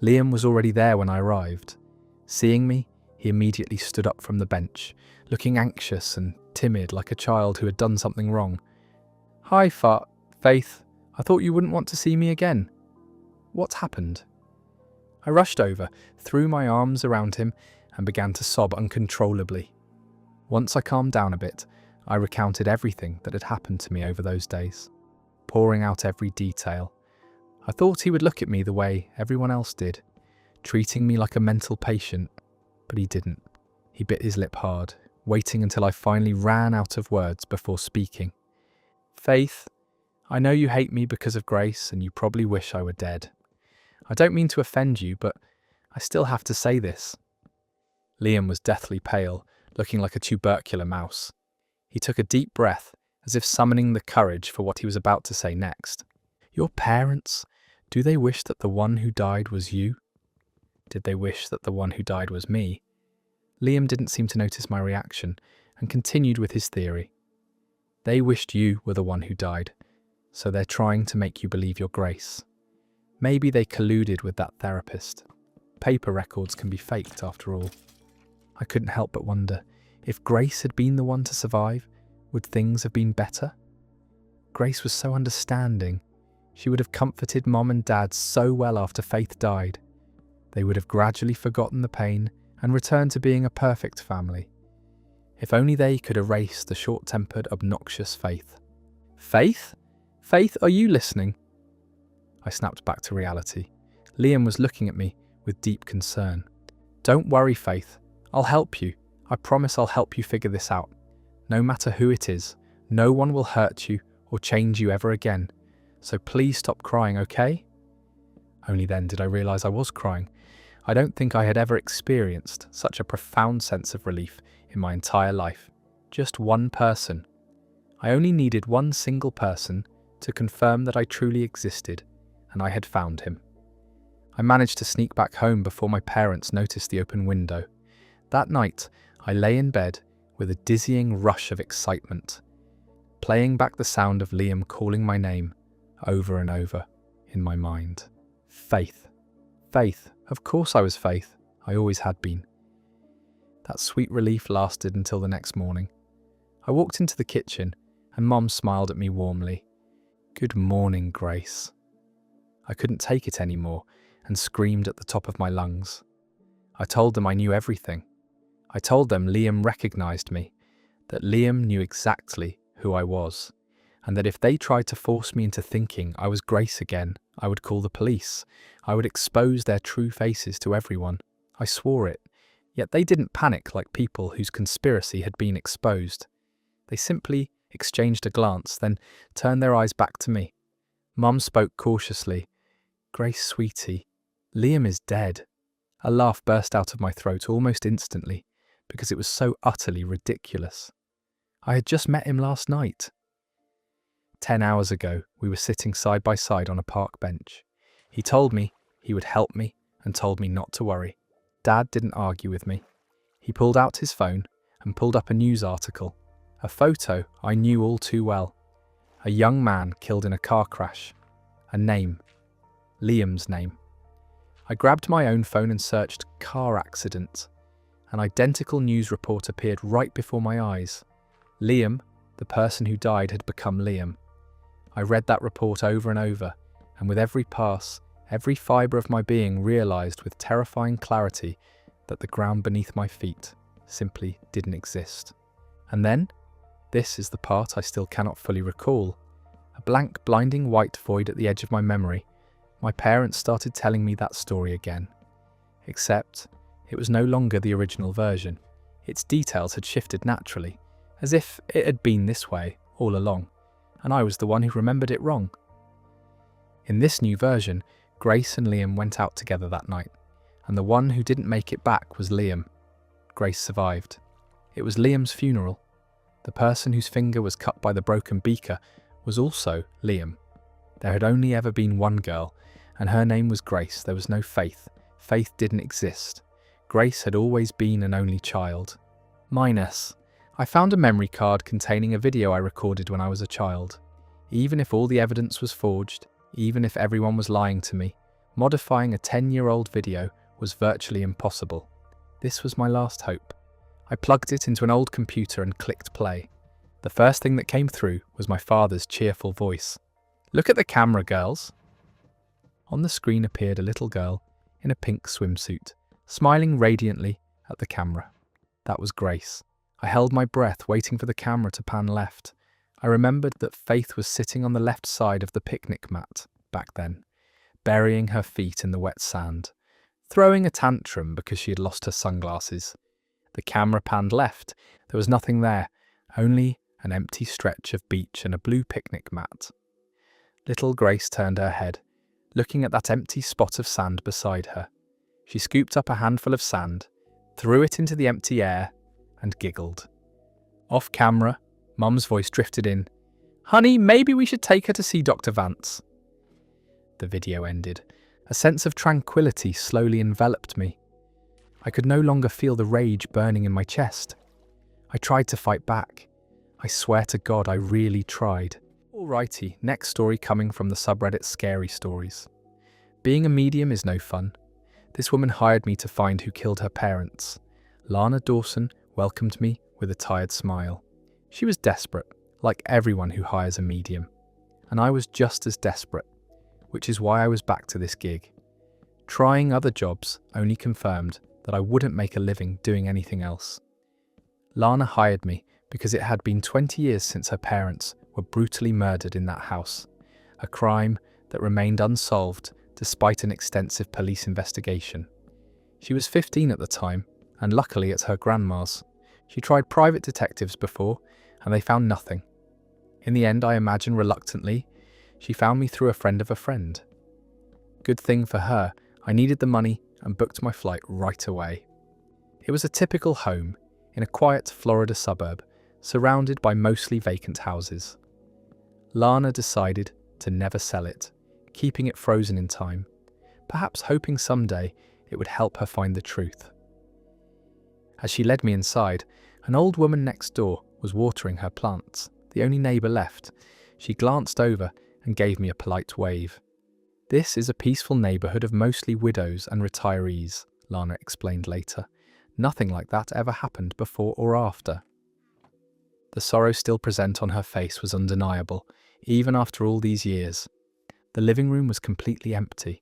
Liam was already there when I arrived. Seeing me, he immediately stood up from the bench, looking anxious and timid like a child who had done something wrong. Hi, Faith. I thought you wouldn't want to see me again. What happened? I rushed over, threw my arms around him, and began to sob uncontrollably. Once I calmed down a bit, I recounted everything that had happened to me over those days, pouring out every detail. I thought he would look at me the way everyone else did, treating me like a mental patient, but he didn't. He bit his lip hard, waiting until I finally ran out of words before speaking. Faith, I know you hate me because of Grace and you probably wish I were dead. I don't mean to offend you, but I still have to say this. Liam was deathly pale, looking like a tubercular mouse. He took a deep breath, as if summoning the courage for what he was about to say next. Your parents, do they wish that the one who died was you? Did they wish that the one who died was me? Liam didn't seem to notice my reaction and continued with his theory. They wished you were the one who died, so they're trying to make you believe your Grace. Maybe they colluded with that therapist. Paper records can be faked after all. I couldn't help but wonder, if Grace had been the one to survive, would things have been better? Grace was so understanding. She would have comforted Mom and Dad so well after Faith died. They would have gradually forgotten the pain and returned to being a perfect family. If only they could erase the short-tempered, obnoxious Faith. Faith? Faith, are you listening? I snapped back to reality. Liam was looking at me with deep concern. Don't worry, Faith. I'll help you. I promise I'll help you figure this out. No matter who it is, no one will hurt you or change you ever again. So please stop crying, okay? Only then did I realise I was crying. I don't think I had ever experienced such a profound sense of relief in my entire life. Just one person. I only needed one single person to confirm that I truly existed, and I had found him. I managed to sneak back home before my parents noticed the open window. That night, I lay in bed with a dizzying rush of excitement, playing back the sound of Liam calling my name over and over in my mind. Faith. Faith. Of course I was Faith. I always had been. That sweet relief lasted until the next morning. I walked into the kitchen and Mom smiled at me warmly. Good morning, Grace. I couldn't take it anymore and screamed at the top of my lungs. I told them I knew everything. I told them Liam recognised me, that Liam knew exactly who I was, and that if they tried to force me into thinking I was Grace again, I would call the police. I would expose their true faces to everyone. I swore it. Yet they didn't panic like people whose conspiracy had been exposed. They simply exchanged a glance, then turned their eyes back to me. Mum spoke cautiously. Grace, sweetie, Liam is dead. A laugh burst out of my throat almost instantly because it was so utterly ridiculous. I had just met him last night. 10 hours ago, we were sitting side by side on a park bench. He told me he would help me and told me not to worry. Dad didn't argue with me. He pulled out his phone and pulled up a news article, a photo I knew all too well. A young man killed in a car crash. A name. Liam's name. I grabbed my own phone and searched car accident. An identical news report appeared right before my eyes. Liam, the person who died, had become Liam. I read that report over and over, and with every pass, every fibre of my being realised with terrifying clarity that the ground beneath my feet simply didn't exist. And then, this is the part I still cannot fully recall, a blank, blinding white void at the edge of my memory, my parents started telling me that story again. Except, it was no longer the original version. Its details had shifted naturally, as if it had been this way all along, and I was the one who remembered it wrong. In this new version, Grace and Liam went out together that night, and the one who didn't make it back was Liam. Grace survived. It was Liam's funeral. The person whose finger was cut by the broken beaker was also Liam. There had only ever been one girl, and her name was Grace. There was no Faith. Faith didn't exist. Grace had always been an only child. Minus. I found a memory card containing a video I recorded when I was a child. Even if all the evidence was forged, even if everyone was lying to me, modifying a 10-year-old video was virtually impossible. This was my last hope. I plugged it into an old computer and clicked play. The first thing that came through was my father's cheerful voice. "Look at the camera, girls." On the screen appeared a little girl in a pink swimsuit, smiling radiantly at the camera. That was Grace. I held my breath, waiting for the camera to pan left. I remembered that Faith was sitting on the left side of the picnic mat back then, burying her feet in the wet sand, throwing a tantrum because she had lost her sunglasses. The camera panned left. There was nothing there, only an empty stretch of beach and a blue picnic mat. Little Grace turned her head, looking at that empty spot of sand beside her. She scooped up a handful of sand, threw it into the empty air, and giggled. Off camera, Mum's voice drifted in. "Honey, maybe we should take her to see Dr. Vance." The video ended. A sense of tranquility slowly enveloped me. I could no longer feel the rage burning in my chest. I tried to fight back. I swear to God, I really tried. Alrighty, next story coming from the subreddit Scary Stories. Being a medium is no fun. This woman hired me to find who killed her parents. Lana Dawson welcomed me with a tired smile. She was desperate, like everyone who hires a medium. And I was just as desperate, which is why I was back to this gig. Trying other jobs only confirmed that I wouldn't make a living doing anything else. Lana hired me because it had been 20 years since her parents were brutally murdered in that house, a crime that remained unsolved despite an extensive police investigation. She was 15 at the time, and luckily at her grandma's. She tried private detectives before, and they found nothing. In the end, I imagine reluctantly, she found me through a friend of a friend. Good thing for her, I needed the money and booked my flight right away. It was a typical home in a quiet Florida suburb, surrounded by mostly vacant houses. Lana decided to never sell it, keeping it frozen in time, perhaps hoping someday it would help her find the truth. As she led me inside, an old woman next door was watering her plants, the only neighbour left. She glanced over and gave me a polite wave. "This is a peaceful neighbourhood of mostly widows and retirees," Lana explained later. Nothing like that ever happened before or after. The sorrow still present on her face was undeniable, even after all these years. The living room was completely empty.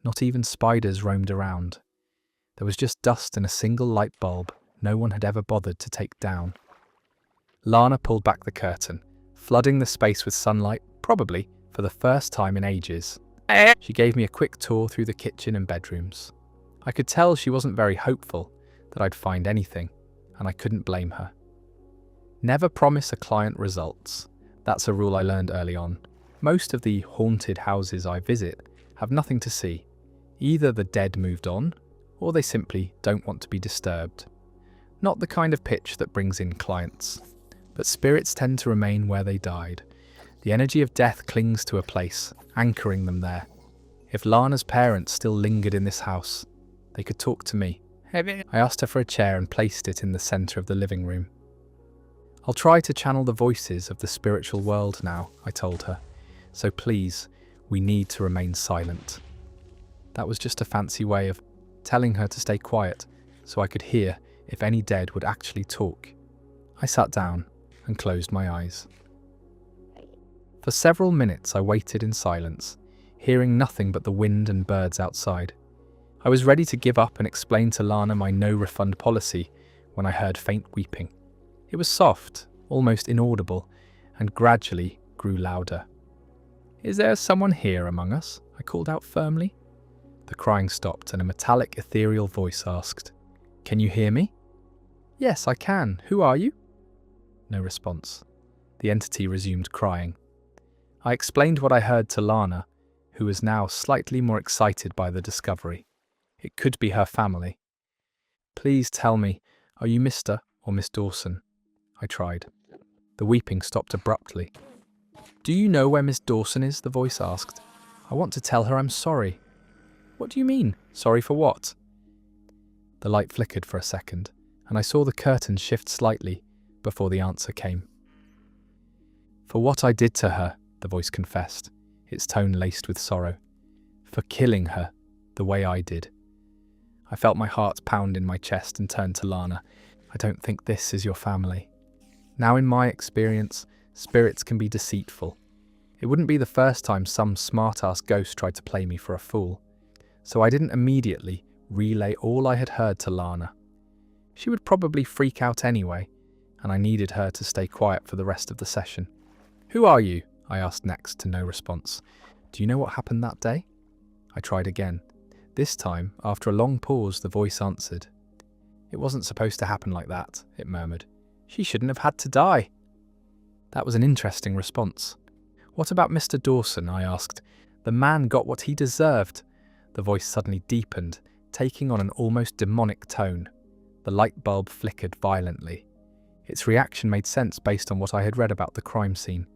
Not even spiders roamed around. There was just dust and a single light bulb no one had ever bothered to take down. Lana pulled back the curtain, flooding the space with sunlight, probably for the first time in ages. She gave me a quick tour through the kitchen and bedrooms. I could tell she wasn't very hopeful that I'd find anything, and I couldn't blame her. Never promise a client results. That's a rule I learned early on. Most of the haunted houses I visit have nothing to see. Either the dead moved on, or they simply don't want to be disturbed. Not the kind of pitch that brings in clients. But spirits tend to remain where they died. The energy of death clings to a place, anchoring them there. If Lana's parents still lingered in this house, they could talk to me. I asked her for a chair and placed it in the centre of the living room. I'll try to channel the voices of the spiritual world now, I told her. So please, we need to remain silent. That was just a fancy way of telling her to stay quiet so I could hear if any dead would actually talk. I sat down and closed my eyes. For several minutes I waited in silence, hearing nothing but the wind and birds outside. I was ready to give up and explain to Lana my no-refund policy when I heard faint weeping. It was soft, almost inaudible, and gradually grew louder. "Is there someone here among us?" I called out firmly. The crying stopped and a metallic, ethereal voice asked, "Can you hear me?" "Yes, I can. Who are you?" No response. The entity resumed crying. I explained what I heard to Lana, who was now slightly more excited by the discovery. It could be her family. "Please tell me, are you Mr. or Miss Dawson?" I tried. The weeping stopped abruptly. "Do you know where Miss Dawson is?" the voice asked. "I want to tell her I'm sorry." "What do you mean? Sorry for what?" The light flickered for a second, and I saw the curtain shift slightly before the answer came. "For what I did to her," the voice confessed, its tone laced with sorrow. "For killing her the way I did." I felt my heart pound in my chest and turned to Lana. "I don't think this is your family." Now, in my experience, spirits can be deceitful. It wouldn't be the first time some smart-ass ghost tried to play me for a fool. So I didn't immediately relay all I had heard to Lana. She would probably freak out anyway, and I needed her to stay quiet for the rest of the session. "Who are you?" I asked next, to no response. "Do you know what happened that day?" I tried again. This time, after a long pause, the voice answered. "It wasn't supposed to happen like that," it murmured. "She shouldn't have had to die." That was an interesting response. "What about Mr. Dawson?" I asked. "The man got what he deserved." The voice suddenly deepened, taking on an almost demonic tone. The light bulb flickered violently. Its reaction made sense based on what I had read about the crime scene.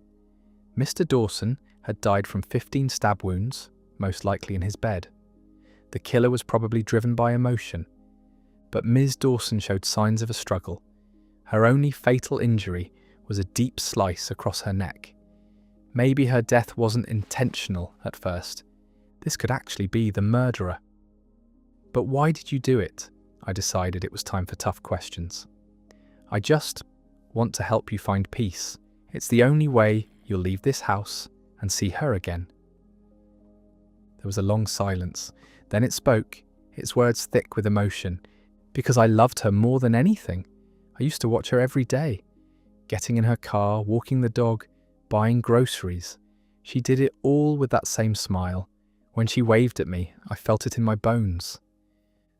Mr. Dawson had died from 15 stab wounds, most likely in his bed. The killer was probably driven by emotion. But Ms. Dawson showed signs of a struggle. Her only fatal injury was a deep slice across her neck. Maybe her death wasn't intentional at first. This could actually be the murderer. "But why did you do it?" I decided it was time for tough questions. "I just want to help you find peace. It's the only way you'll leave this house and see her again." There was a long silence. Then it spoke, its words thick with emotion. "Because I loved her more than anything. I used to watch her every day. Getting in her car, walking the dog, buying groceries. She did it all with that same smile. When she waved at me, I felt it in my bones."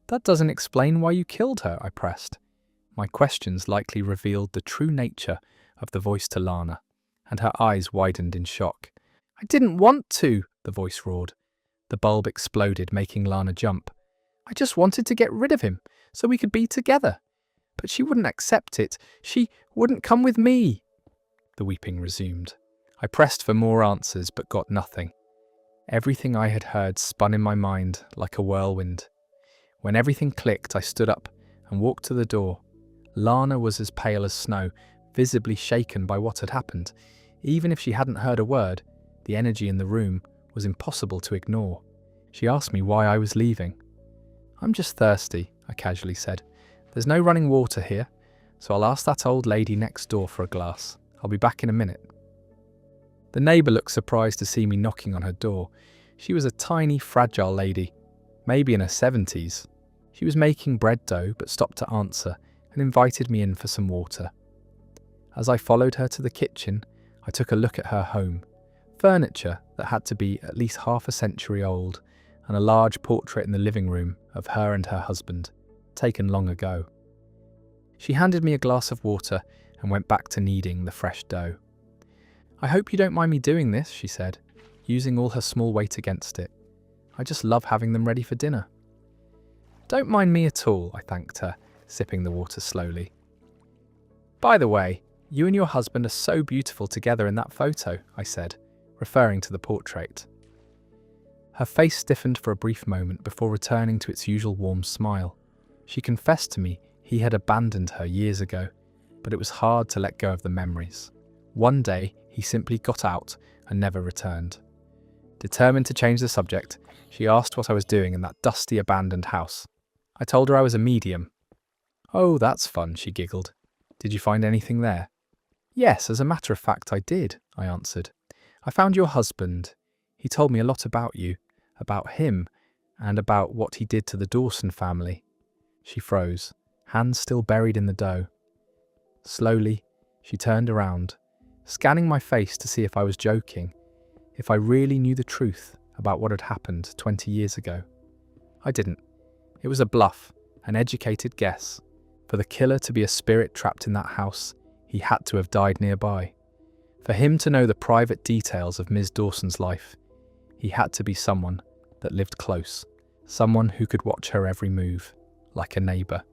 "That doesn't explain why you killed her," I pressed. My questions likely revealed the true nature of the voice to Lana, and her eyes widened in shock. "I didn't want to," the voice roared. The bulb exploded, making Lana jump. "I just wanted to get rid of him, so we could be together. But she wouldn't accept it. She wouldn't come with me." The weeping resumed. I pressed for more answers, but got nothing. Everything I had heard spun in my mind like a whirlwind. When everything clicked, I stood up and walked to the door. Lana was as pale as snow, visibly shaken by what had happened. Even if she hadn't heard a word, the energy in the room was impossible to ignore. She asked me why I was leaving. "I'm just thirsty," I casually said. "There's no running water here, so I'll ask that old lady next door for a glass. I'll be back in a minute." The neighbour looked surprised to see me knocking on her door. She was a tiny, fragile lady, maybe in her 70s. She was making bread dough, but stopped to answer and invited me in for some water. As I followed her to the kitchen, I took a look at her home. Furniture that had to be at least half a century old, and a large portrait in the living room of her and her husband, taken long ago. She handed me a glass of water and went back to kneading the fresh dough. "I hope you don't mind me doing this," she said, using all her small weight against it. I just love having them ready for dinner." "Don't mind me at all," I thanked her, sipping the water slowly. "By the way, you and your husband are so beautiful together in that photo," I said, referring to the portrait. Her face stiffened for a brief moment before returning to its usual warm smile. She confessed to me he had abandoned her years ago, but it was hard to let go of the memories. One day, he simply got out and never returned. Determined to change the subject, she asked what I was doing in that dusty, abandoned house. I told her I was a medium. "Oh, that's fun," she giggled. "Did you find anything there?" "Yes, as a matter of fact, I did," I answered. "I found your husband. He told me a lot about you, about him, and about what he did to the Dawson family." She froze, hands still buried in the dough. Slowly, she turned around, scanning my face to see if I was joking, if I really knew the truth about what had happened 20 years ago. I didn't. It was a bluff, an educated guess. For the killer to be a spirit trapped in that house, he had to have died nearby. For him to know the private details of Ms. Dawson's life, he had to be someone that lived close, someone who could watch her every move, like a neighbour,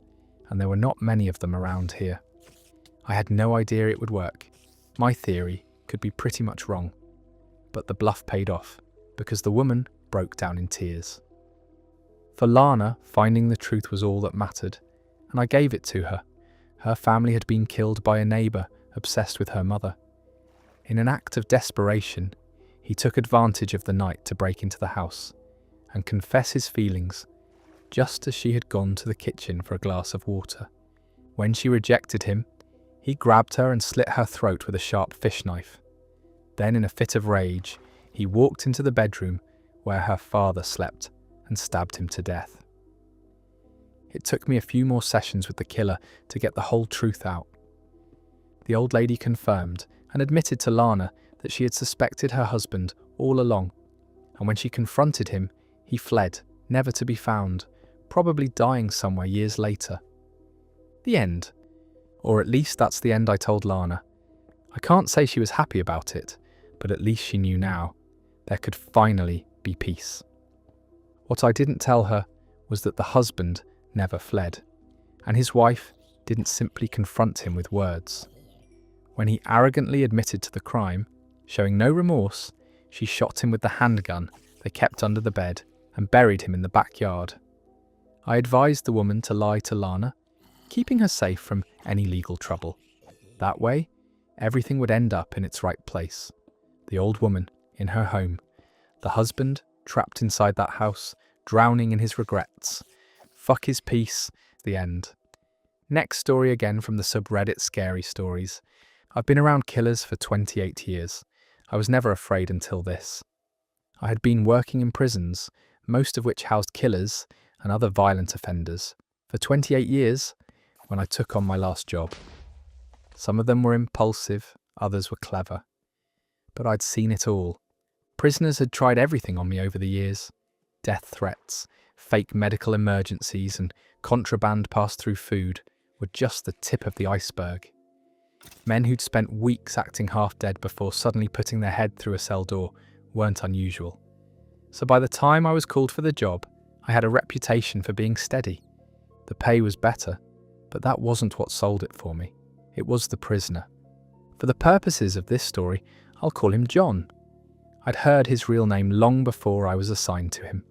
and there were not many of them around here. I had no idea it would work. My theory could be pretty much wrong. But the bluff paid off, because the woman broke down in tears. For Lana, finding the truth was all that mattered, and I gave it to her. Her family had been killed by a neighbour obsessed with her mother. In an act of desperation, he took advantage of the night to break into the house and confess his feelings, just as she had gone to the kitchen for a glass of water. When she rejected him, he grabbed her and slit her throat with a sharp fish knife. Then, in a fit of rage, he walked into the bedroom where her father slept and stabbed him to death. It took me a few more sessions with the killer to get the whole truth out. The old lady confirmed and admitted to Lana that she had suspected her husband all along, and when she confronted him, he fled, never to be found, probably dying somewhere years later. The end. Or at least that's the end I told Lana. I can't say she was happy about it, but at least she knew now. There could finally be peace. What I didn't tell her was that the husband never fled, and his wife didn't simply confront him with words. When he arrogantly admitted to the crime, showing no remorse, she shot him with the handgun they kept under the bed and buried him in the backyard. I advised the woman to lie to Lana, keeping her safe from any legal trouble. That way, everything would end up in its right place. The old woman in her home, the husband trapped inside that house, drowning in his regrets. Fuck his peace, the end. Next story again from the subreddit Scary Stories. I've been around killers for 28 years. I was never afraid until this. I had been working in prisons, most of which housed killers and other violent offenders, for 28 years when I took on my last job. Some of them were impulsive, others were clever. But I'd seen it all. Prisoners had tried everything on me over the years. Death threats, fake medical emergencies, and contraband pass-through food were just the tip of the iceberg. Men who'd spent weeks acting half-dead before suddenly putting their head through a cell door weren't unusual. So by the time I was called for the job, I had a reputation for being steady. The pay was better, but that wasn't what sold it for me. It was the prisoner. For the purposes of this story, I'll call him John. I'd heard his real name long before I was assigned to him.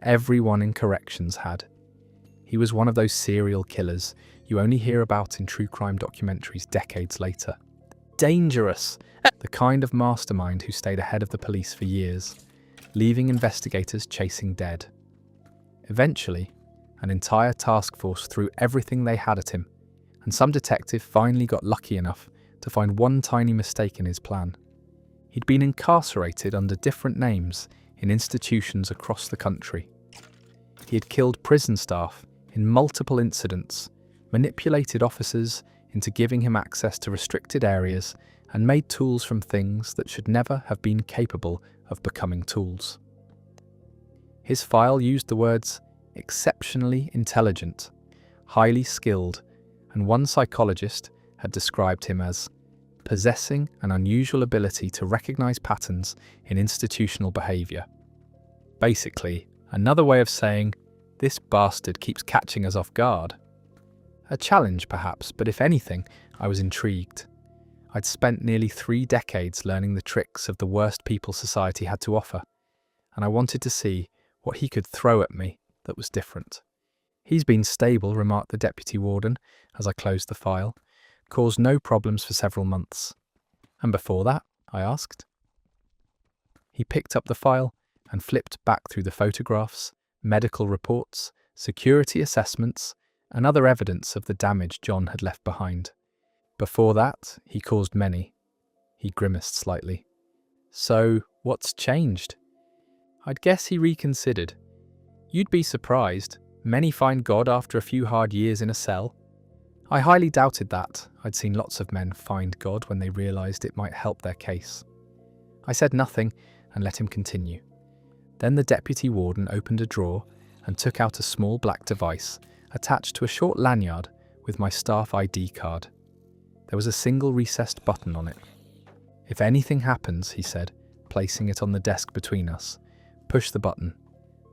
Everyone in corrections had. He was one of those serial killers you only hear about in true crime documentaries decades later. Dangerous! The kind of mastermind who stayed ahead of the police for years, leaving investigators chasing dead. Eventually, an entire task force threw everything they had at him, and some detective finally got lucky enough to find one tiny mistake in his plan. He'd been incarcerated under different names in institutions across the country. He had killed prison staff in multiple incidents, manipulated officers into giving him access to restricted areas, and made tools from things that should never have been capable of becoming tools. His file used the words exceptionally intelligent, highly skilled, and one psychologist had described him as possessing an unusual ability to recognize patterns in institutional behavior. Basically, Another way of saying, this bastard keeps catching us off guard. A challenge, perhaps, but if anything, I was intrigued. I'd spent nearly 3 decades learning the tricks of the worst people society had to offer, and I wanted to see what he could throw at me that was different. He's been stable, remarked the deputy warden as I closed the file. Caused no problems for several months. And before that? I asked. He picked up the file and flipped back through the photographs, medical reports, security assessments, and other evidence of the damage John had left behind. Before that, he caused many. He grimaced slightly. So, what's changed? I'd guess he reconsidered. You'd be surprised. Many find God after a few hard years in a cell. I highly doubted that. I'd seen lots of men find God when they realised it might help their case. I said nothing and let him continue. Then the deputy warden opened a drawer and took out a small black device attached to a short lanyard with my staff ID card. There was a single recessed button on it. If anything happens, he said, placing it on the desk between us, push the button.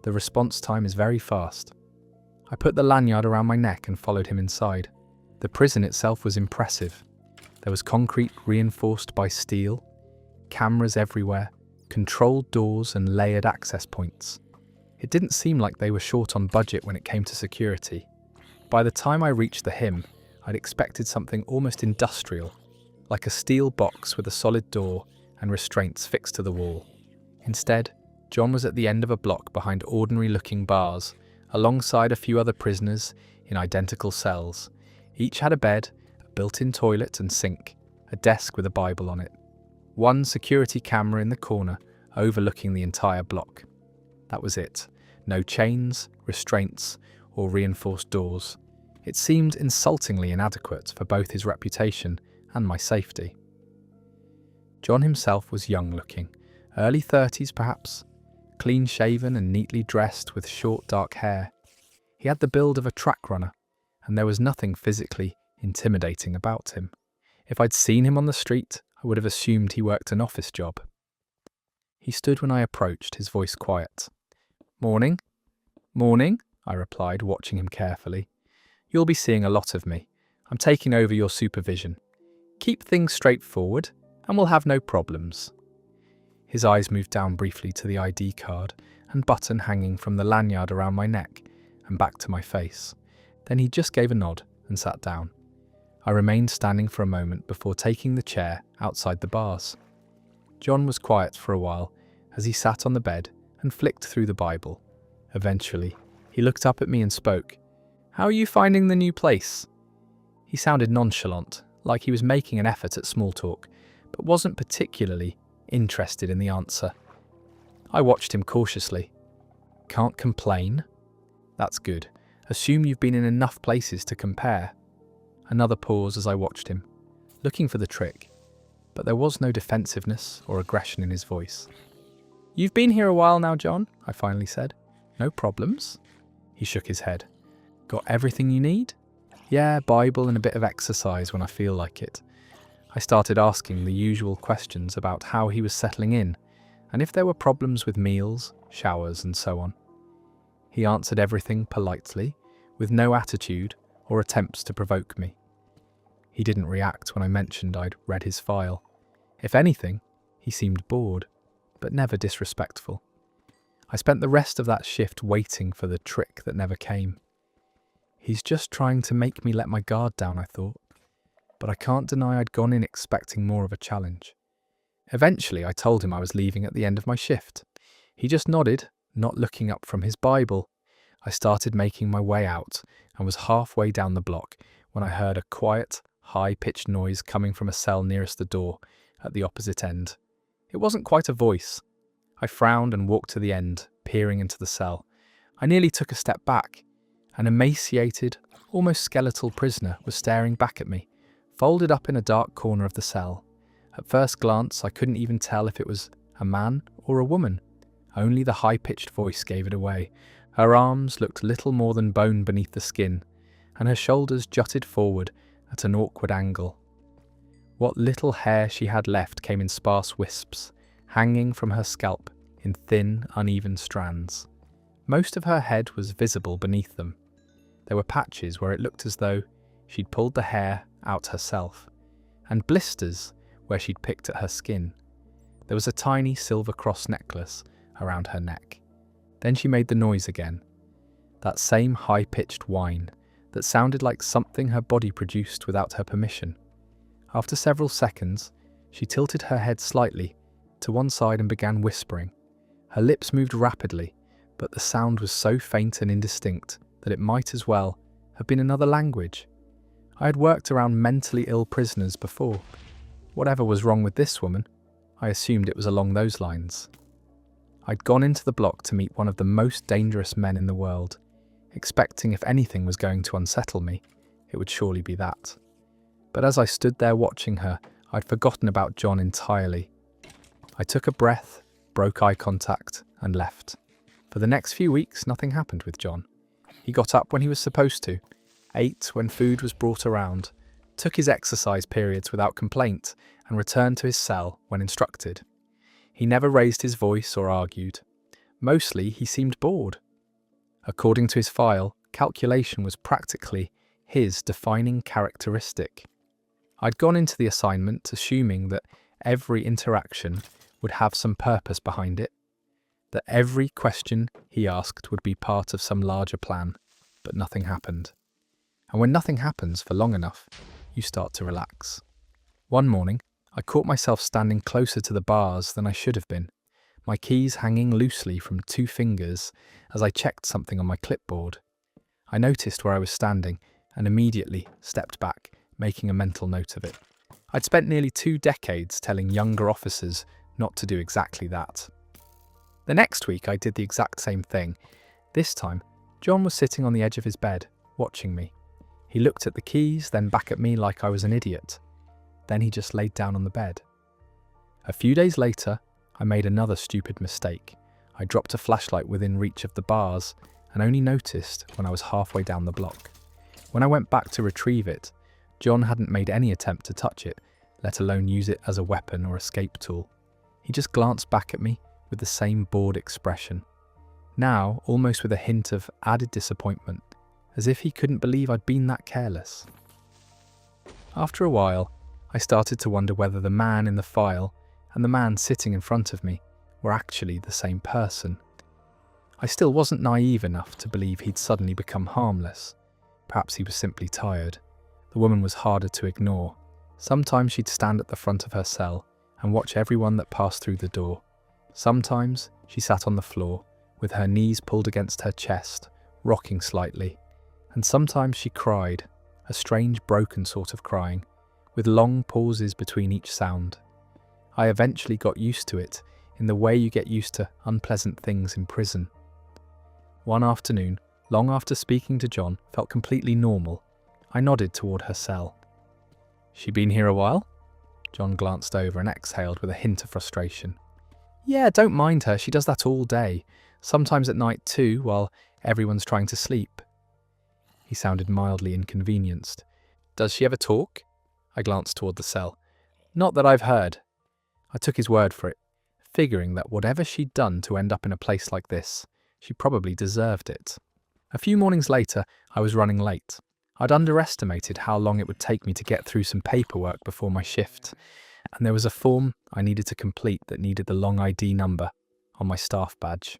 The response time is very fast. I put the lanyard around my neck and followed him inside. The prison itself was impressive. There was concrete reinforced by steel, cameras everywhere, controlled doors and layered access points. It didn't seem like they were short on budget when it came to security. By the time I reached the hymn, I'd expected something almost industrial, like a steel box with a solid door and restraints fixed to the wall. Instead, John was at the end of a block behind ordinary-looking bars, alongside a few other prisoners in identical cells. Each had a bed, a built-in toilet and sink, a desk with a Bible on it. One security camera in the corner, overlooking the entire block. That was it. No chains, restraints, or reinforced doors. It seemed insultingly inadequate for both his reputation and my safety. John himself was young-looking, early 30s perhaps, clean-shaven and neatly dressed with short dark hair. He had the build of a track runner, and there was nothing physically intimidating about him. If I'd seen him on the street, I would have assumed he worked an office job. He stood when I approached, his voice quiet. "Morning." "Morning," I replied, watching him carefully. "You'll be seeing a lot of me. I'm taking over your supervision. Keep things straightforward, and we'll have no problems." His eyes moved down briefly to the ID card and button hanging from the lanyard around my neck and back to my face. Then he just gave a nod and sat down. I remained standing for a moment before taking the chair outside the bars. John was quiet for a while as he sat on the bed and flicked through the Bible. Eventually, he looked up at me and spoke. "How are you finding the new place?" He sounded nonchalant, like he was making an effort at small talk, but wasn't particularly interested in the answer. I watched him cautiously. "Can't complain?" "That's good. Assume you've been in enough places to compare." Another pause as I watched him, looking for the trick, but there was no defensiveness or aggression in his voice. "You've been here a while now, John," I finally said. "No problems?" He shook his head. "Got everything you need?" "Yeah, Bible and a bit of exercise when I feel like it." I started asking the usual questions about how he was settling in, and if there were problems with meals, showers, and so on. He answered everything politely, with no attitude or attempts to provoke me. He didn't react when I mentioned I'd read his file. If anything, he seemed bored, but never disrespectful. I spent the rest of that shift waiting for the trick that never came. He's just trying to make me let my guard down, I thought, but I can't deny I'd gone in expecting more of a challenge. Eventually, I told him I was leaving at the end of my shift. He just nodded, not looking up from his Bible. I started making my way out and was halfway down the block when I heard a quiet, high-pitched noise coming from a cell nearest the door at the opposite end. It wasn't quite a voice. I frowned and walked to the end, peering into the cell. I nearly took a step back. An emaciated, almost skeletal prisoner was staring back at me, folded up in a dark corner of the cell. At first glance, I couldn't even tell if it was a man or a woman. Only the high-pitched voice gave it away. Her arms looked little more than bone beneath the skin, and her shoulders jutted forward at an awkward angle. What little hair she had left came in sparse wisps, hanging from her scalp in thin, uneven strands. Most of her head was visible beneath them. There were patches where it looked as though she'd pulled the hair out herself, and blisters where she'd picked at her skin. There was a tiny silver cross necklace around her neck. Then she made the noise again, that same high-pitched whine that sounded like something her body produced without her permission. After several seconds, she tilted her head slightly to one side and began whispering. Her lips moved rapidly, but the sound was so faint and indistinct that it might as well have been another language. I had worked around mentally ill prisoners before. Whatever was wrong with this woman, I assumed it was along those lines. I'd gone into the block to meet one of the most dangerous men in the world, expecting if anything was going to unsettle me, it would surely be that. But as I stood there watching her, I'd forgotten about John entirely. I took a breath, broke eye contact, and left. For the next few weeks, nothing happened with John. He got up when he was supposed to, ate when food was brought around, took his exercise periods without complaint, and returned to his cell when instructed. He never raised his voice or argued. Mostly, he seemed bored. According to his file, calculation was practically his defining characteristic. I'd gone into the assignment assuming that every interaction would have some purpose behind it, that every question he asked would be part of some larger plan, but nothing happened. And when nothing happens for long enough, you start to relax. One morning, I caught myself standing closer to the bars than I should have been, my keys hanging loosely from 2 fingers as I checked something on my clipboard. I noticed where I was standing and immediately stepped back, making a mental note of it. I'd spent nearly 2 decades telling younger officers not to do exactly that. The next week I did the exact same thing. This time, John was sitting on the edge of his bed, watching me. He looked at the keys, then back at me like I was an idiot. Then he just laid down on the bed. A few days later, I made another stupid mistake. I dropped a flashlight within reach of the bars and only noticed when I was halfway down the block. When I went back to retrieve it, John hadn't made any attempt to touch it, let alone use it as a weapon or escape tool. He just glanced back at me with the same bored expression. Now, almost with a hint of added disappointment, as if he couldn't believe I'd been that careless. After a while, I started to wonder whether the man in the file and the man sitting in front of me were actually the same person. I still wasn't naive enough to believe he'd suddenly become harmless. Perhaps he was simply tired. The woman was harder to ignore. Sometimes she'd stand at the front of her cell and watch everyone that passed through the door. Sometimes she sat on the floor, with her knees pulled against her chest, rocking slightly. And sometimes she cried, a strange broken sort of crying, with long pauses between each sound. I eventually got used to it, in the way you get used to unpleasant things in prison. One afternoon, long after speaking to John felt completely normal, I nodded toward her cell. "She been here a while?" John glanced over and exhaled with a hint of frustration. "Yeah, don't mind her, she does that all day. Sometimes at night too, while everyone's trying to sleep." He sounded mildly inconvenienced. "Does she ever talk?" I glanced toward the cell. "Not that I've heard." I took his word for it, figuring that whatever she'd done to end up in a place like this, she probably deserved it. A few mornings later, I was running late. I'd underestimated how long it would take me to get through some paperwork before my shift, and there was a form I needed to complete that needed the long ID number on my staff badge.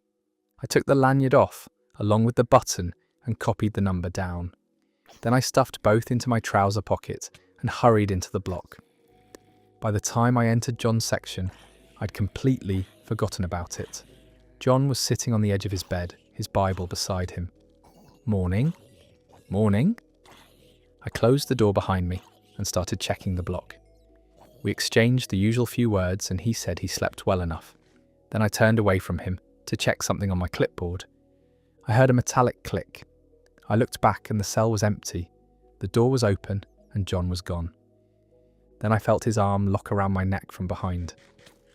I took the lanyard off, along with the button, and copied the number down. Then I stuffed both into my trouser pocket and hurried into the block. By the time I entered John's section, I'd completely forgotten about it. John was sitting on the edge of his bed, his Bible beside him. "Morning? Morning?" I closed the door behind me and started checking the block. We exchanged the usual few words and he said he slept well enough. Then I turned away from him to check something on my clipboard. I heard a metallic click. I looked back and the cell was empty. The door was open and John was gone. Then I felt his arm lock around my neck from behind.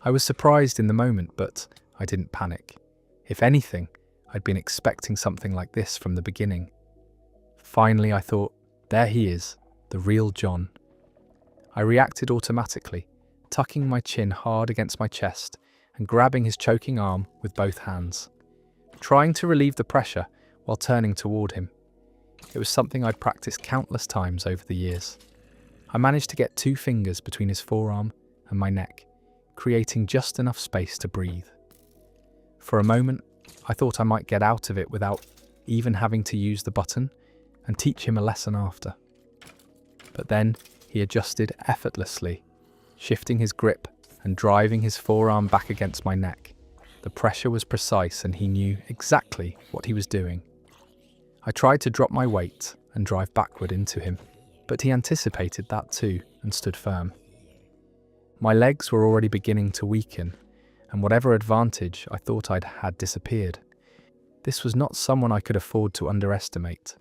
I was surprised in the moment, but I didn't panic. If anything, I'd been expecting something like this from the beginning. Finally, I thought, there he is, the real John. I reacted automatically, tucking my chin hard against my chest and grabbing his choking arm with both hands. trying to relieve the pressure while turning toward him. It was something I'd practiced countless times over the years. I managed to get 2 fingers between his forearm and my neck, creating just enough space to breathe. For a moment, I thought I might get out of it without even having to use the button and teach him a lesson after. But then he adjusted effortlessly, shifting his grip and driving his forearm back against my neck. The pressure was precise and he knew exactly what he was doing. I tried to drop my weight and drive backward into him, but he anticipated that too and stood firm. My legs were already beginning to weaken, and whatever advantage I thought I'd had disappeared. This was not someone I could afford to underestimate.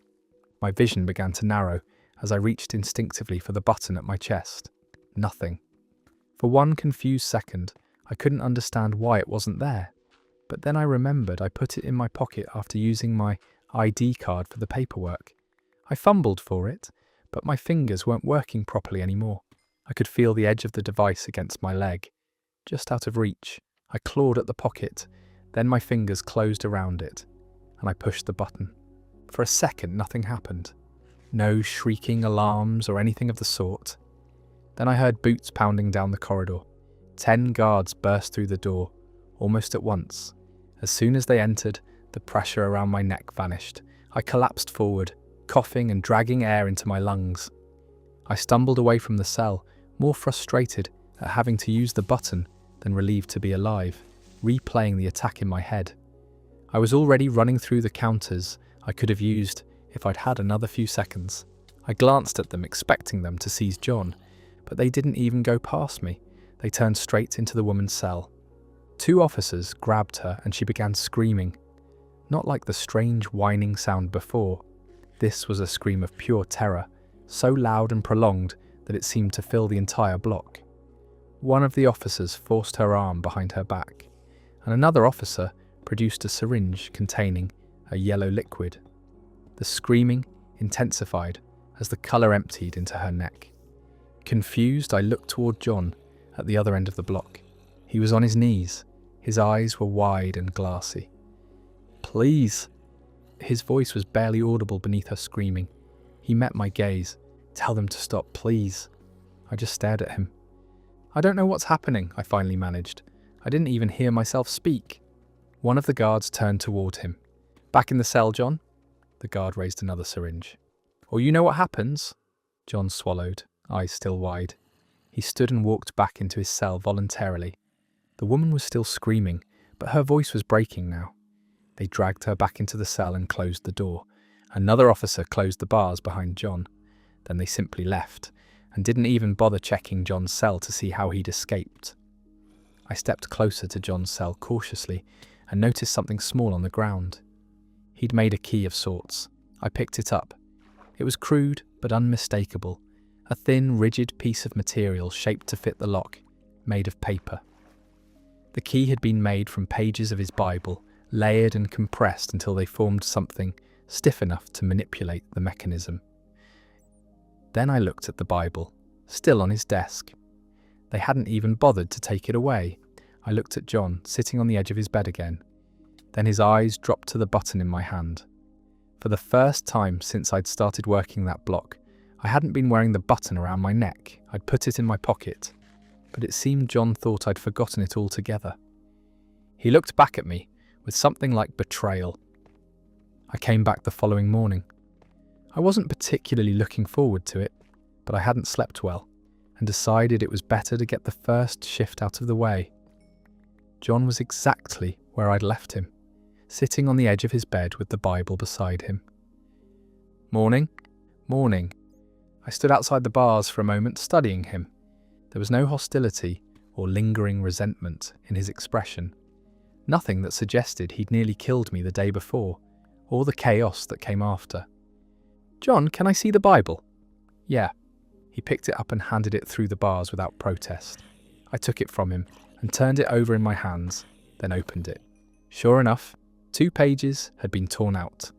My vision began to narrow as I reached instinctively for the button at my chest. Nothing. For one confused second, I couldn't understand why it wasn't there. But then I remembered I put it in my pocket after using my ID card for the paperwork. I fumbled for it, but my fingers weren't working properly anymore. I could feel the edge of the device against my leg. Just out of reach, I clawed at the pocket, then my fingers closed around it, and I pushed the button. For a second, nothing happened. No shrieking alarms or anything of the sort. Then I heard boots pounding down the corridor. 10 guards burst through the door, almost at once. As soon as they entered, the pressure around my neck vanished. I collapsed forward, coughing and dragging air into my lungs. I stumbled away from the cell, more frustrated at having to use the button than relieved to be alive, replaying the attack in my head. I was already running through the counters I could have used if I'd had another few seconds. I glanced at them, expecting them to seize John, but they didn't even go past me. They turned straight into the woman's cell. 2 officers grabbed her and she began screaming. Not like the strange whining sound before. This was a scream of pure terror, so loud and prolonged that it seemed to fill the entire block. One of the officers forced her arm behind her back, and another officer produced a syringe containing a yellow liquid. The screaming intensified as the colour emptied into her neck. Confused, I looked toward John at the other end of the block. He was on his knees. His eyes were wide and glassy. "Please." His voice was barely audible beneath her screaming. He met my gaze. "Tell them to stop, please." I just stared at him. "I don't know what's happening," I finally managed. I didn't even hear myself speak. One of the guards turned toward him. "Back in the cell, John?" The guard raised another syringe. "Or you know what happens?" John swallowed, eyes still wide. He stood and walked back into his cell voluntarily. The woman was still screaming, but her voice was breaking now. They dragged her back into the cell and closed the door. Another officer closed the bars behind John. Then they simply left, and didn't even bother checking John's cell to see how he'd escaped. I stepped closer to John's cell cautiously and noticed something small on the ground. He'd made a key of sorts. I picked it up. It was crude but unmistakable, a thin, rigid piece of material shaped to fit the lock, made of paper. The key had been made from pages of his Bible, layered and compressed until they formed something stiff enough to manipulate the mechanism. Then I looked at the Bible, still on his desk. They hadn't even bothered to take it away. I looked at John, sitting on the edge of his bed again. Then his eyes dropped to the button in my hand. For the first time since I'd started working that block, I hadn't been wearing the button around my neck. I'd put it in my pocket. But it seemed John thought I'd forgotten it altogether. He looked back at me with something like betrayal. I came back the following morning. I wasn't particularly looking forward to it, but I hadn't slept well, and decided it was better to get the first shift out of the way. John was exactly where I'd left him, sitting on the edge of his bed with the Bible beside him. "Morning, morning." I stood outside the bars for a moment, studying him. There was no hostility or lingering resentment in his expression. Nothing that suggested he'd nearly killed me the day before, or the chaos that came after. "John, can I see the Bible?" "Yeah." He picked it up and handed it through the bars without protest. I took it from him and turned it over in my hands, then opened it. Sure enough, 2 pages had been torn out.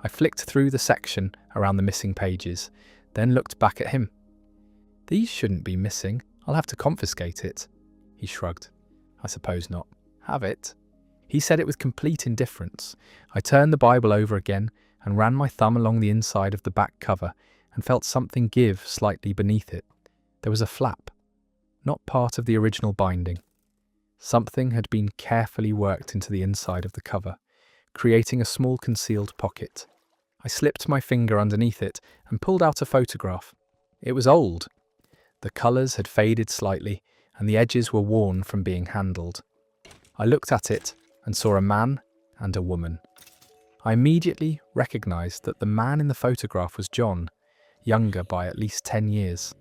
I flicked through the section around the missing pages, then looked back at him. "These shouldn't be missing. I'll have to confiscate it." He shrugged. "I suppose not." "Have it." He said it with complete indifference. I turned the Bible over again and ran my thumb along the inside of the back cover and felt something give slightly beneath it. There was a flap, not part of the original binding. Something had been carefully worked into the inside of the cover, creating a small concealed pocket. I slipped my finger underneath it and pulled out a photograph. It was old. The colours had faded slightly and the edges were worn from being handled. I looked at it and saw a man and a woman. I immediately recognised that the man in the photograph was John, younger by at least 10 years.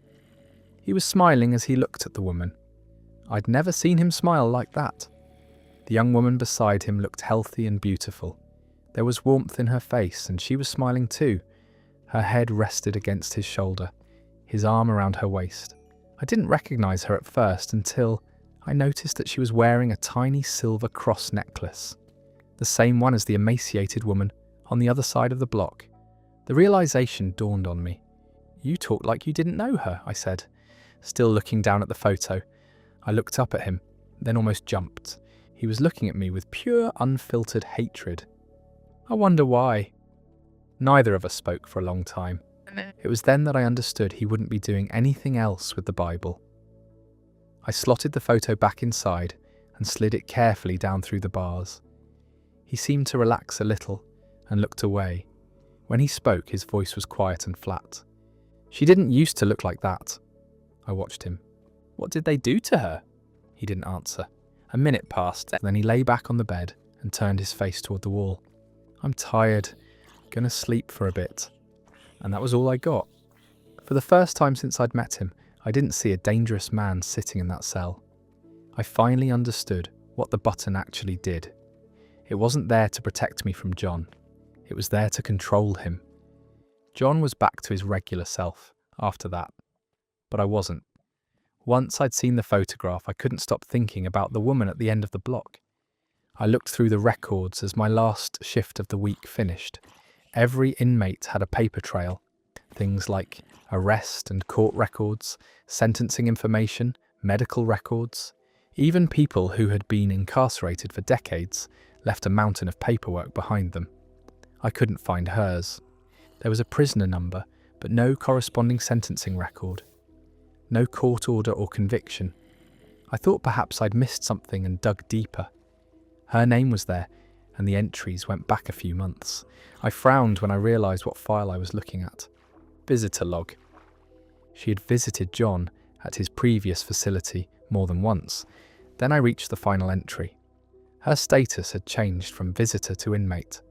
He was smiling as he looked at the woman. I'd never seen him smile like that. The young woman beside him looked healthy and beautiful. There was warmth in her face and she was smiling too. Her head rested against his shoulder, his arm around her waist. I didn't recognise her at first until I noticed that she was wearing a tiny silver cross necklace, the same one as the emaciated woman on the other side of the block. The realisation dawned on me. "You talk like you didn't know her," I said, still looking down at the photo. I looked up at him, then almost jumped. He was looking at me with pure, unfiltered hatred. I wonder why. Neither of us spoke for a long time. It was then that I understood he wouldn't be doing anything else with the Bible. I slotted the photo back inside and slid it carefully down through the bars. He seemed to relax a little and looked away. When he spoke, his voice was quiet and flat. "She didn't used to look like that." I watched him. "What did they do to her?" He didn't answer. A minute passed, then he lay back on the bed and turned his face toward the wall. "I'm tired, gonna sleep for a bit." And that was all I got. For the first time since I'd met him, I didn't see a dangerous man sitting in that cell. I finally understood what the button actually did. It wasn't there to protect me from John. It was there to control him. John was back to his regular self after that. But I wasn't. Once I'd seen the photograph, I couldn't stop thinking about the woman at the end of the block. I looked through the records as my last shift of the week finished. Every inmate had a paper trail. Things like arrest and court records, sentencing information, medical records. Even people who had been incarcerated for decades left a mountain of paperwork behind them. I couldn't find hers. There was a prisoner number, but no corresponding sentencing record. No court order or conviction. I thought perhaps I'd missed something and dug deeper. Her name was there, and the entries went back a few months. I frowned when I realised what file I was looking at. Visitor log. She had visited John at his previous facility more than once. Then I reached the final entry. Her status had changed from visitor to inmate.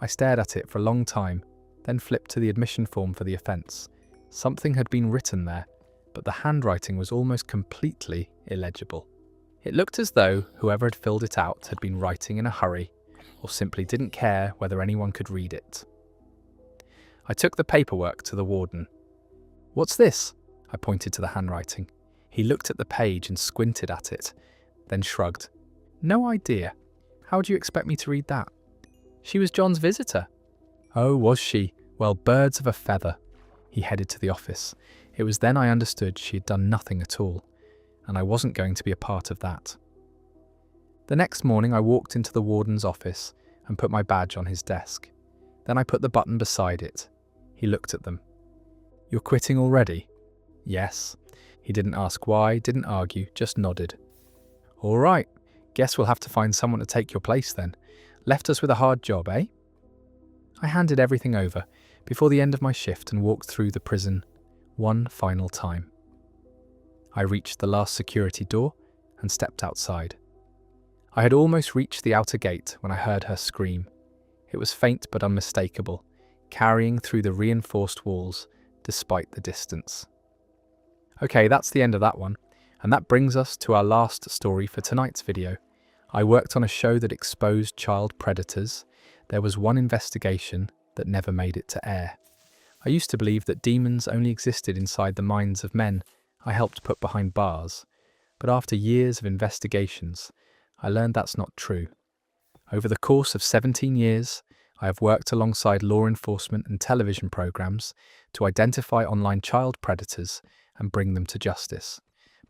I stared at it for a long time, then flipped to the admission form for the offence. Something had been written there, but the handwriting was almost completely illegible. It looked as though whoever had filled it out had been writing in a hurry, or simply didn't care whether anyone could read it. I took the paperwork to the warden. "What's this?" I pointed to the handwriting. He looked at the page and squinted at it, then shrugged. "No idea. How do you expect me to read that?" "She was John's visitor." "Oh, was she? Well, birds of a feather." He headed to the office. It was then I understood she had done nothing at all, and I wasn't going to be a part of that. The next morning I walked into the warden's office and put my badge on his desk. Then I put the button beside it. He looked at them. "You're quitting already?" "Yes." He didn't ask why, didn't argue, just nodded. "All right, guess we'll have to find someone to take your place then. Left us with a hard job, eh?" I handed everything over before the end of my shift and walked through the prison one final time. I reached the last security door and stepped outside. I had almost reached the outer gate when I heard her scream. It was faint but unmistakable, carrying through the reinforced walls despite the distance. Okay, that's the end of that one, and that brings us to our last story for tonight's video. I worked on a show that exposed child predators. There was one investigation that never made it to air. I used to believe that demons only existed inside the minds of men I helped put behind bars, but after years of investigations, I learned that's not true. Over the course of 17 years, I have worked alongside law enforcement and television programs to identify online child predators and bring them to justice.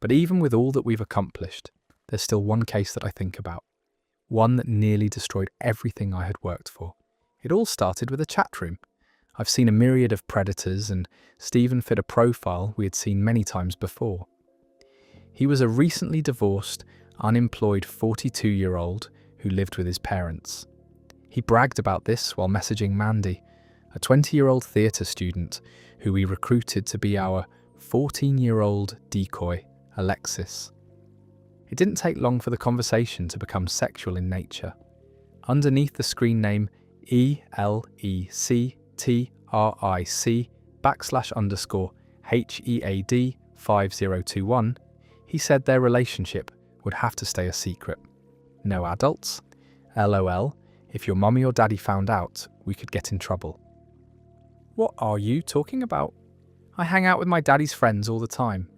But even with all that we've accomplished, there's still one case that I think about. one that nearly destroyed everything I had worked for. It all started with a chat room. I've seen a myriad of predators, and Stephen fit a profile we had seen many times before. He was a recently divorced, unemployed 42-year-old who lived with his parents. He bragged about this while messaging Mandy, a 20-year-old theatre student who we recruited to be our 14-year-old decoy, Alexis. It didn't take long for the conversation to become sexual in nature. Underneath the screen name ELECTRIC /_HEAD5021, he said their relationship would have to stay a secret. No adults? LOL, if your mummy or daddy found out, we could get in trouble. What are you talking about? I hang out with my daddy's friends all the time.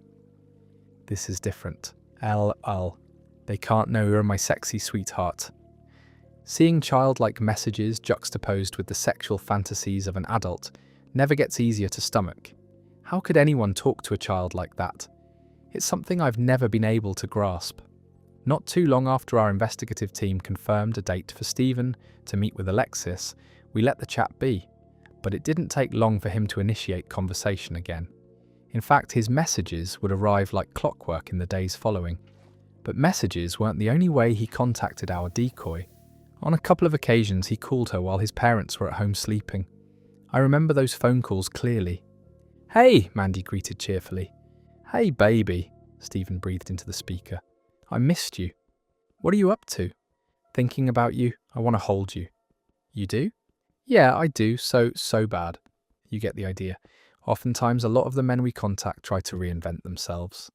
This is different. LOL. They can't know you're my sexy sweetheart. Seeing childlike messages juxtaposed with the sexual fantasies of an adult never gets easier to stomach. How could anyone talk to a child like that? It's something I've never been able to grasp. Not too long after our investigative team confirmed a date for Stephen to meet with Alexis, we let the chat be, but it didn't take long for him to initiate conversation again. In fact, his messages would arrive like clockwork in the days following. But messages weren't the only way he contacted our decoy. On a couple of occasions, he called her while his parents were at home sleeping. I remember those phone calls clearly. "Hey," Mandy greeted cheerfully. "Hey, baby," Stephen breathed into the speaker. "I missed you. What are you up to?" "Thinking about you. I want to hold you." "You do?" "Yeah, I do. So bad." You get the idea. Oftentimes, a lot of the men we contact try to reinvent themselves.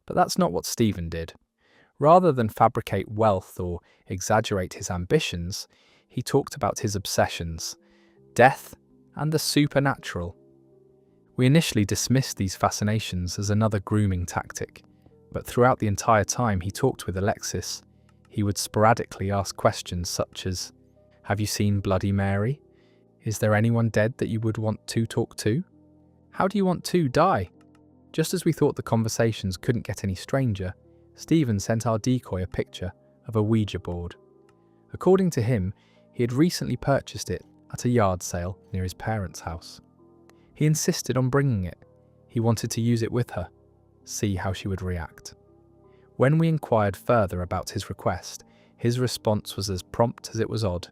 But that's not what Stephen did. Rather than fabricate wealth or exaggerate his ambitions, he talked about his obsessions, death, and the supernatural. We initially dismissed these fascinations as another grooming tactic, but throughout the entire time he talked with Alexis, he would sporadically ask questions such as, "Have you seen Bloody Mary? Is there anyone dead that you would want to talk to? How do you want to die?" Just as we thought the conversations couldn't get any stranger, Stephen sent our decoy a picture of a Ouija board. According to him, he had recently purchased it at a yard sale near his parents' house. He insisted on bringing it. He wanted to use it with her, see how she would react. When we inquired further about his request, his response was as prompt as it was odd.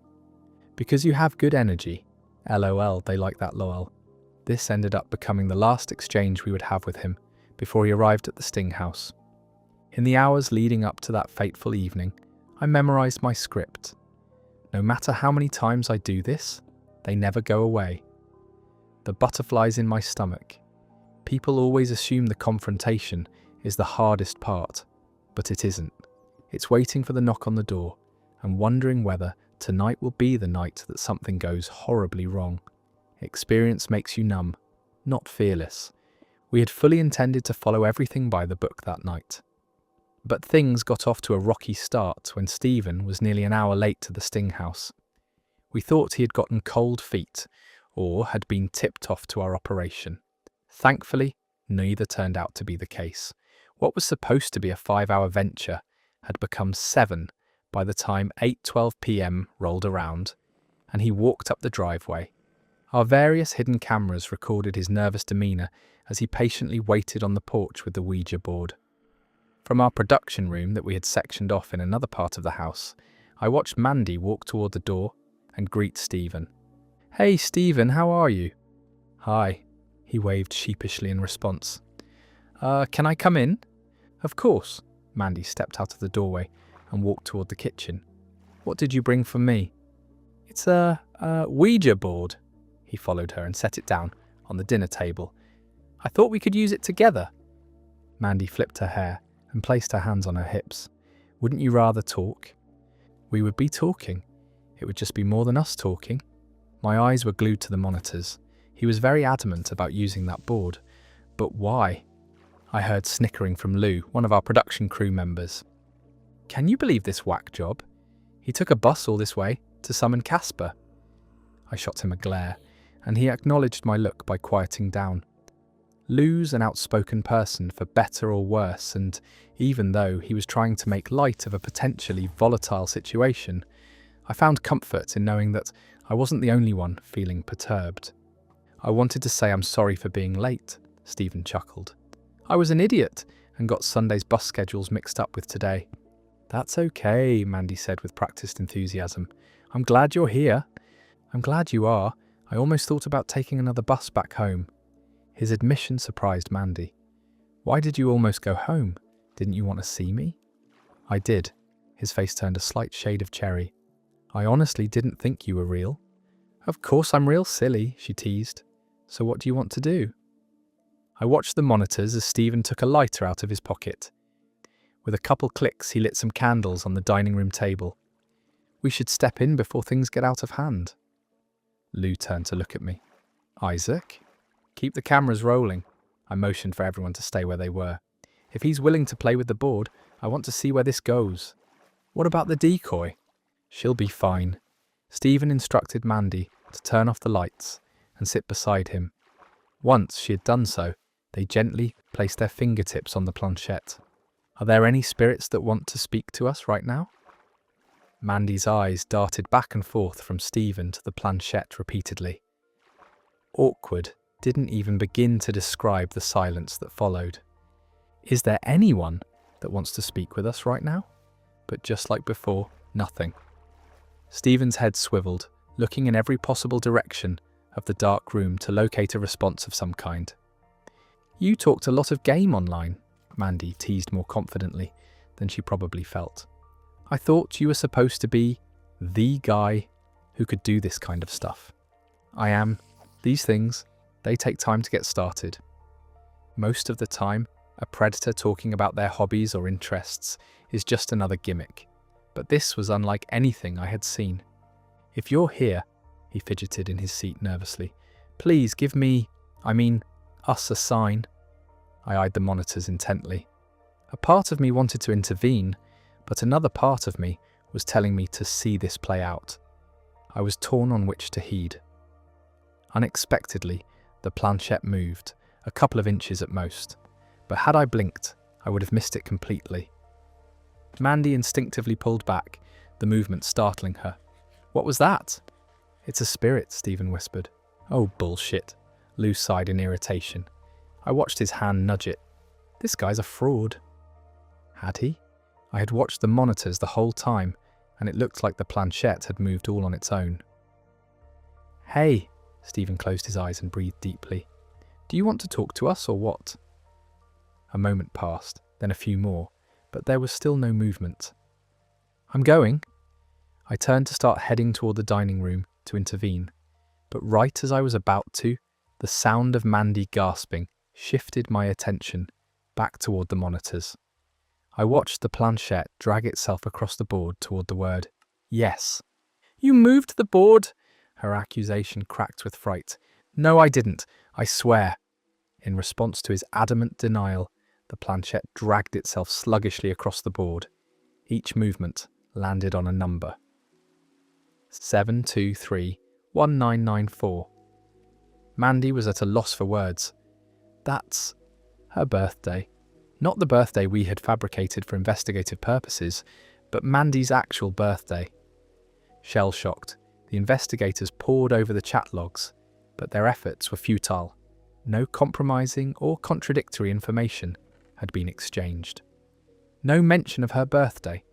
"Because you have good energy. LOL, they like that lol." This ended up becoming the last exchange we would have with him before he arrived at the Sting House. In the hours leading up to that fateful evening, I memorized my script. No matter how many times I do this, they never go away. The butterflies in my stomach. People always assume the confrontation is the hardest part, but it isn't. It's waiting for the knock on the door and wondering whether tonight will be the night that something goes horribly wrong. Experience makes you numb, not fearless. We had fully intended to follow everything by the book that night. But things got off to a rocky start when Stephen was nearly an hour late to the Sting House. We thought he had gotten cold feet or had been tipped off to our operation. Thankfully, neither turned out to be the case. What was supposed to be a 5-hour venture had become 7 by the time 8:12 p.m. rolled around, and he walked up the driveway. Our various hidden cameras recorded his nervous demeanour as he patiently waited on the porch with the Ouija board. From our production room that we had sectioned off in another part of the house, I watched Mandy walk toward the door and greet Stephen. "Hey Stephen, how are you?" "Hi," he waved sheepishly in response. Can I come in?" "Of course." Mandy stepped out of the doorway and walked toward the kitchen. "What did you bring for me?" "It's a Ouija board." He followed her and set it down on the dinner table. "I thought we could use it together." Mandy flipped her hair and placed her hands on her hips. "Wouldn't you rather talk?" "We would be talking. It would just be more than us talking." My eyes were glued to the monitors. He was very adamant about using that board. But why? I heard snickering from Lou, one of our production crew members. "Can you believe this whack job? He took a bus all this way to summon Casper." I shot him a glare, and he acknowledged my look by quieting down. Lou's an outspoken person for better or worse, and even though he was trying to make light of a potentially volatile situation, I found comfort in knowing that I wasn't the only one feeling perturbed. I wanted to say I'm sorry for being late, Stephen chuckled. I was an idiot and got Sunday's bus schedules mixed up with today. That's okay, Mandy said with practiced enthusiasm. I'm glad you're here. I'm glad you are. I almost thought about taking another bus back home. His admission surprised Mandy. Why did you almost go home? Didn't you want to see me? I did. His face turned a slight shade of cherry. I honestly didn't think you were real. Of course I'm real, silly, she teased. So what do you want to do? I watched the monitors as Stephen took a lighter out of his pocket. With a couple clicks, he lit some candles on the dining room table. We should step in before things get out of hand. Lou turned to look at me. Isaac? Keep the cameras rolling. I motioned for everyone to stay where they were. If he's willing to play with the board, I want to see where this goes. What about the decoy? She'll be fine. Stephen instructed Mandy to turn off the lights and sit beside him. Once she had done so, they gently placed their fingertips on the planchette. Are there any spirits that want to speak to us right now? Mandy's eyes darted back and forth from Stephen to the planchette repeatedly. Awkward didn't even begin to describe the silence that followed. Is there anyone that wants to speak with us right now? But just like before, nothing. Stephen's head swiveled, looking in every possible direction of the dark room to locate a response of some kind. You talked a lot of game online, Mandy teased more confidently than she probably felt. I thought you were supposed to be the guy who could do this kind of stuff. I am. These things, they take time to get started. Most of the time, a predator talking about their hobbies or interests is just another gimmick. But this was unlike anything I had seen. If you're here, he fidgeted in his seat nervously, please give us a sign. I eyed the monitors intently. A part of me wanted to intervene, but another part of me was telling me to see this play out. I was torn on which to heed. Unexpectedly, the planchette moved, a couple of inches at most, but had I blinked, I would have missed it completely. Mandy instinctively pulled back, the movement startling her. What was that? It's a spirit, Stephen whispered. Oh, bullshit, Lou sighed in irritation. I watched his hand nudge it. This guy's a fraud. Had he? I had watched the monitors the whole time, and it looked like the planchette had moved all on its own. Hey, Stephen closed his eyes and breathed deeply. Do you want to talk to us or what? A moment passed, then a few more, but there was still no movement. I'm going. I turned to start heading toward the dining room to intervene, but right as I was about to, the sound of Mandy gasping shifted my attention back toward the monitors. I watched the planchette drag itself across the board toward the word yes. You moved the board? Her accusation cracked with fright. No, I didn't. I swear. In response to his adamant denial, the planchette dragged itself sluggishly across the board. Each movement landed on a number. 7231994. Mandy was at a loss for words. That's her birthday. Not the birthday we had fabricated for investigative purposes, but Mandy's actual birthday. Shell-shocked, the investigators pored over the chat logs, but their efforts were futile. No compromising or contradictory information had been exchanged. No mention of her birthday.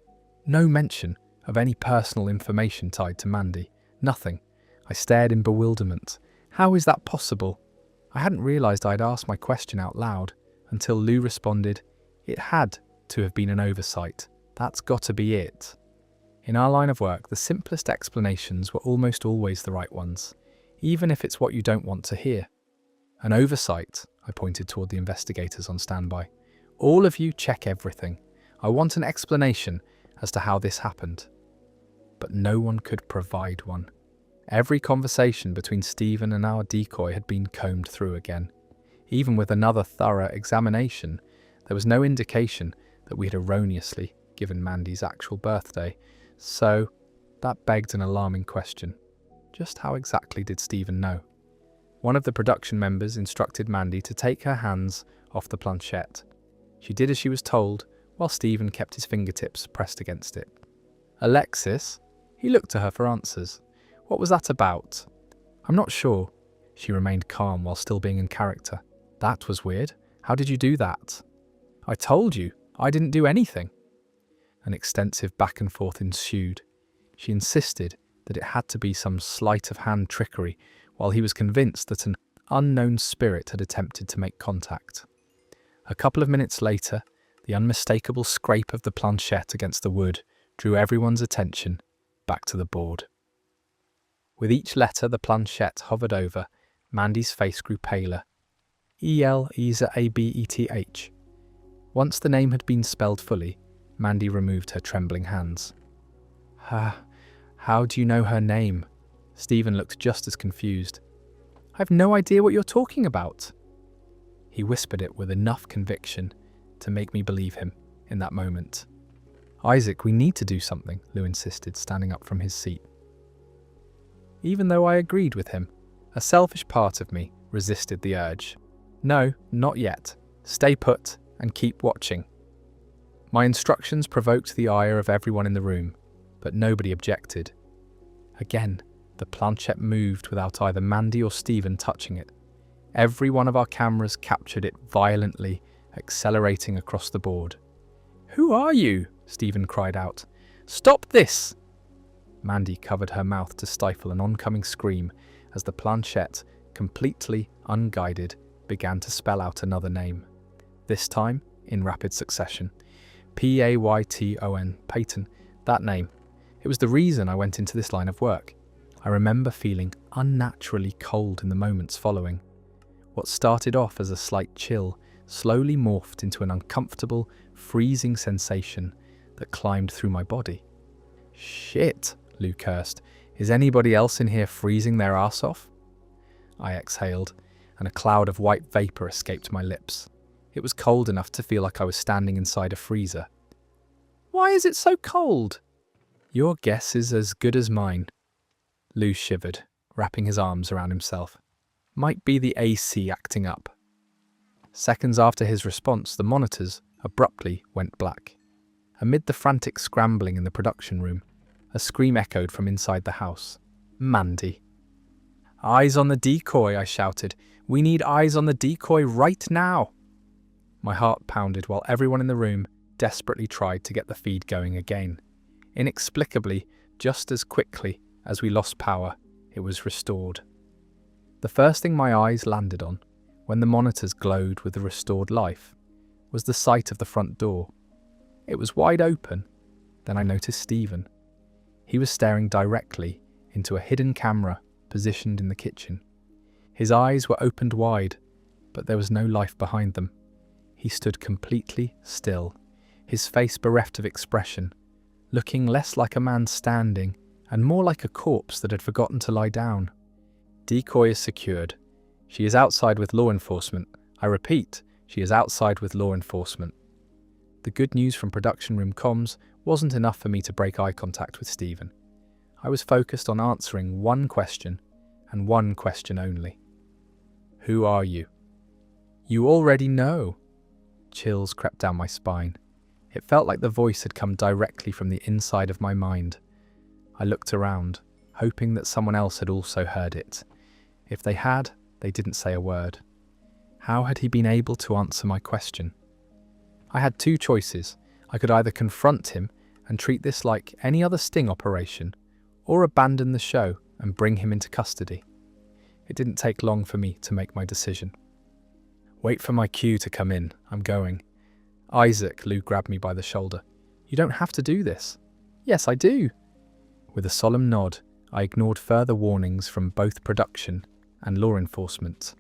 No mention of any personal information tied to Mandy. Nothing. I stared in bewilderment. How is that possible? I hadn't realised I'd asked my question out loud until Lou responded, It had to have been an oversight. That's got to be it. In our line of work, the simplest explanations were almost always the right ones, even if it's what you don't want to hear. An oversight, I pointed toward the investigators on standby. All of you check everything. I want an explanation as to how this happened. But no one could provide one. Every conversation between Stephen and our decoy had been combed through again. Even with another thorough examination, there was no indication that we had erroneously given Mandy's actual birthday. So, that begged an alarming question. Just how exactly did Stephen know? One of the production members instructed Mandy to take her hands off the planchette. She did as she was told, while Stephen kept his fingertips pressed against it. Alexis? He looked to her for answers. What was that about? I'm not sure. She remained calm while still being in character. That was weird. How did you do that? I told you, I didn't do anything. An extensive back and forth ensued. She insisted that it had to be some sleight of hand trickery, while he was convinced that an unknown spirit had attempted to make contact. A couple of minutes later, the unmistakable scrape of the planchette against the wood drew everyone's attention back to the board. With each letter the planchette hovered over, Mandy's face grew paler. Elizabeth. Once the name had been spelled fully, Mandy removed her trembling hands. How do you know her name? Stephen looked just as confused. I've no idea what you're talking about. He whispered it with enough conviction to make me believe him in that moment. Isaac, we need to do something, Lou insisted, standing up from his seat. Even though I agreed with him, a selfish part of me resisted the urge. No, not yet. Stay put and keep watching. My instructions provoked the ire of everyone in the room, but nobody objected. Again, the planchette moved without either Mandy or Stephen touching it. Every one of our cameras captured it violently, accelerating across the board. Who are you? Stephen cried out. Stop this! Mandy covered her mouth to stifle an oncoming scream as the planchette, completely unguided, began to spell out another name. This time, in rapid succession. Payton, Payton, that name. It was the reason I went into this line of work. I remember feeling unnaturally cold in the moments following. What started off as a slight chill slowly morphed into an uncomfortable, freezing sensation that climbed through my body. Shit, Lou cursed. Is anybody else in here freezing their ass off? I exhaled, and a cloud of white vapour escaped my lips. It was cold enough to feel like I was standing inside a freezer. Why is it so cold? Your guess is as good as mine. Lou shivered, wrapping his arms around himself. Might be the AC acting up. Seconds after his response, the monitors abruptly went black. Amid the frantic scrambling in the production room, a scream echoed from inside the house. Mandy. Eyes on the decoy, I shouted. We need eyes on the decoy right now. My heart pounded while everyone in the room desperately tried to get the feed going again. Inexplicably, just as quickly as we lost power, it was restored. The first thing my eyes landed on, when the monitors glowed with the restored life, was the sight of the front door. It was wide open. Then I noticed Stephen. He was staring directly into a hidden camera positioned in the kitchen. His eyes were opened wide, but there was no life behind them. He stood completely still, his face bereft of expression, looking less like a man standing and more like a corpse that had forgotten to lie down. Decoy is secured. She is outside with law enforcement. I repeat, she is outside with law enforcement. The good news from production room comms wasn't enough for me to break eye contact with Stephen. I was focused on answering one question, and one question only. Who are you? You already know. Chills crept down my spine. It felt like the voice had come directly from the inside of my mind. I looked around, hoping that someone else had also heard it. If they had, they didn't say a word. How had he been able to answer my question? I had two choices. I could either confront him and treat this like any other sting operation, or abandon the show and bring him into custody. It didn't take long for me to make my decision. Wait for my cue to come in. I'm going. Isaac, Lou grabbed me by the shoulder. You don't have to do this. Yes, I do. With a solemn nod, I ignored further warnings from both production and law enforcement.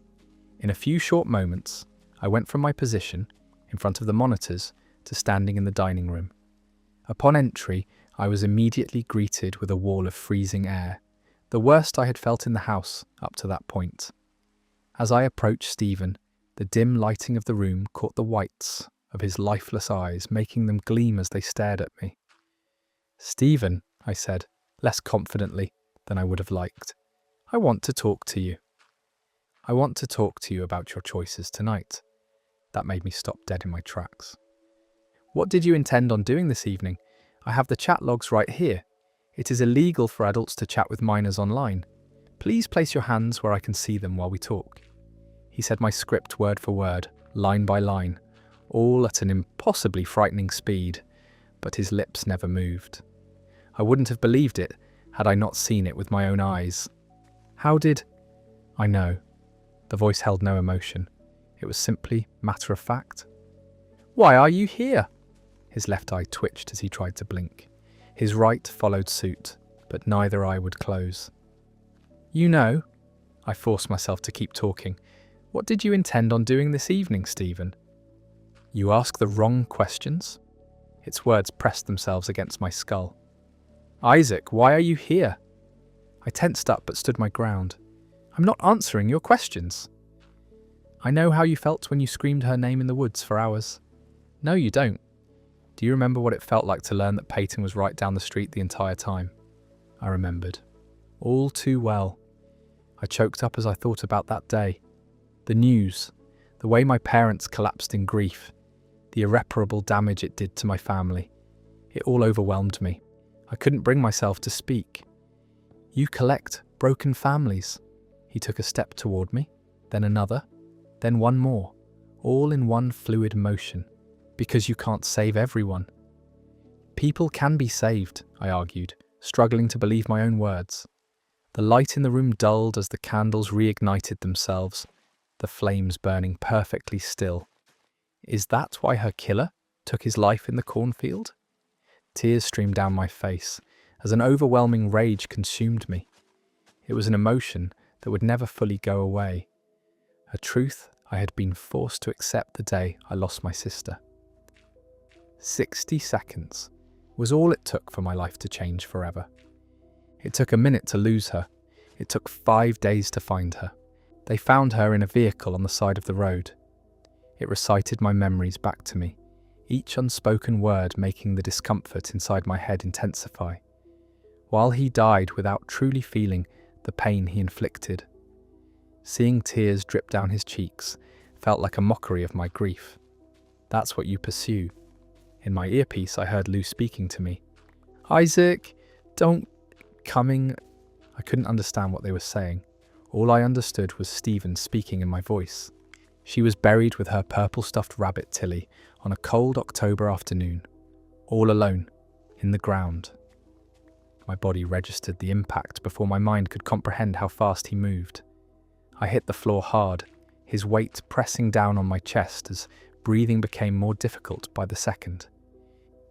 In a few short moments, I went from my position in front of the monitors to standing in the dining room. Upon entry, I was immediately greeted with a wall of freezing air, the worst I had felt in the house up to that point. As I approached Stephen, the dim lighting of the room caught the whites of his lifeless eyes, making them gleam as they stared at me. Stephen, I said, less confidently than I would have liked, I want to talk to you. I want to talk to you about your choices tonight. That made me stop dead in my tracks. What did you intend on doing this evening? I have the chat logs right here. It is illegal for adults to chat with minors online. Please place your hands where I can see them while we talk. He said my script word for word, line by line, all at an impossibly frightening speed, but his lips never moved. I wouldn't have believed it had I not seen it with my own eyes. How did... I know. The voice held no emotion. It was simply matter of fact. Why are you here? His left eye twitched as he tried to blink. His right followed suit, but neither eye would close. You know, I forced myself to keep talking. What did you intend on doing this evening, Stephen? You ask the wrong questions? Its words pressed themselves against my skull. Isaac, why are you here? I tensed up but stood my ground. I'm not answering your questions. I know how you felt when you screamed her name in the woods for hours. No, you don't. Do you remember what it felt like to learn that Peyton was right down the street the entire time? I remembered. All too well. I choked up as I thought about that day. The news, the way my parents collapsed in grief, the irreparable damage it did to my family. It all overwhelmed me. I couldn't bring myself to speak. You collect broken families. He took a step toward me, then another, then one more, all in one fluid motion. Because you can't save everyone. People can be saved, I argued, struggling to believe my own words. The light in the room dulled as the candles reignited themselves, the flames burning perfectly still. Is that why her killer took his life in the cornfield? Tears streamed down my face as an overwhelming rage consumed me. It was an emotion that would never fully go away, a truth I had been forced to accept the day I lost my sister. 60 seconds was all it took for my life to change forever. It took a minute to lose her. It took 5 days to find her. They found her in a vehicle on the side of the road. It recited my memories back to me, each unspoken word making the discomfort inside my head intensify, while he died without truly feeling the pain he inflicted. Seeing tears drip down his cheeks felt like a mockery of my grief. That's what you pursue. In my earpiece, I heard Lou speaking to me. Isaac, don't... coming... I couldn't understand what they were saying. All I understood was Stephen speaking in my voice. She was buried with her purple-stuffed rabbit Tilly on a cold October afternoon, all alone, in the ground. My body registered the impact before my mind could comprehend how fast he moved. I hit the floor hard, his weight pressing down on my chest as breathing became more difficult by the second.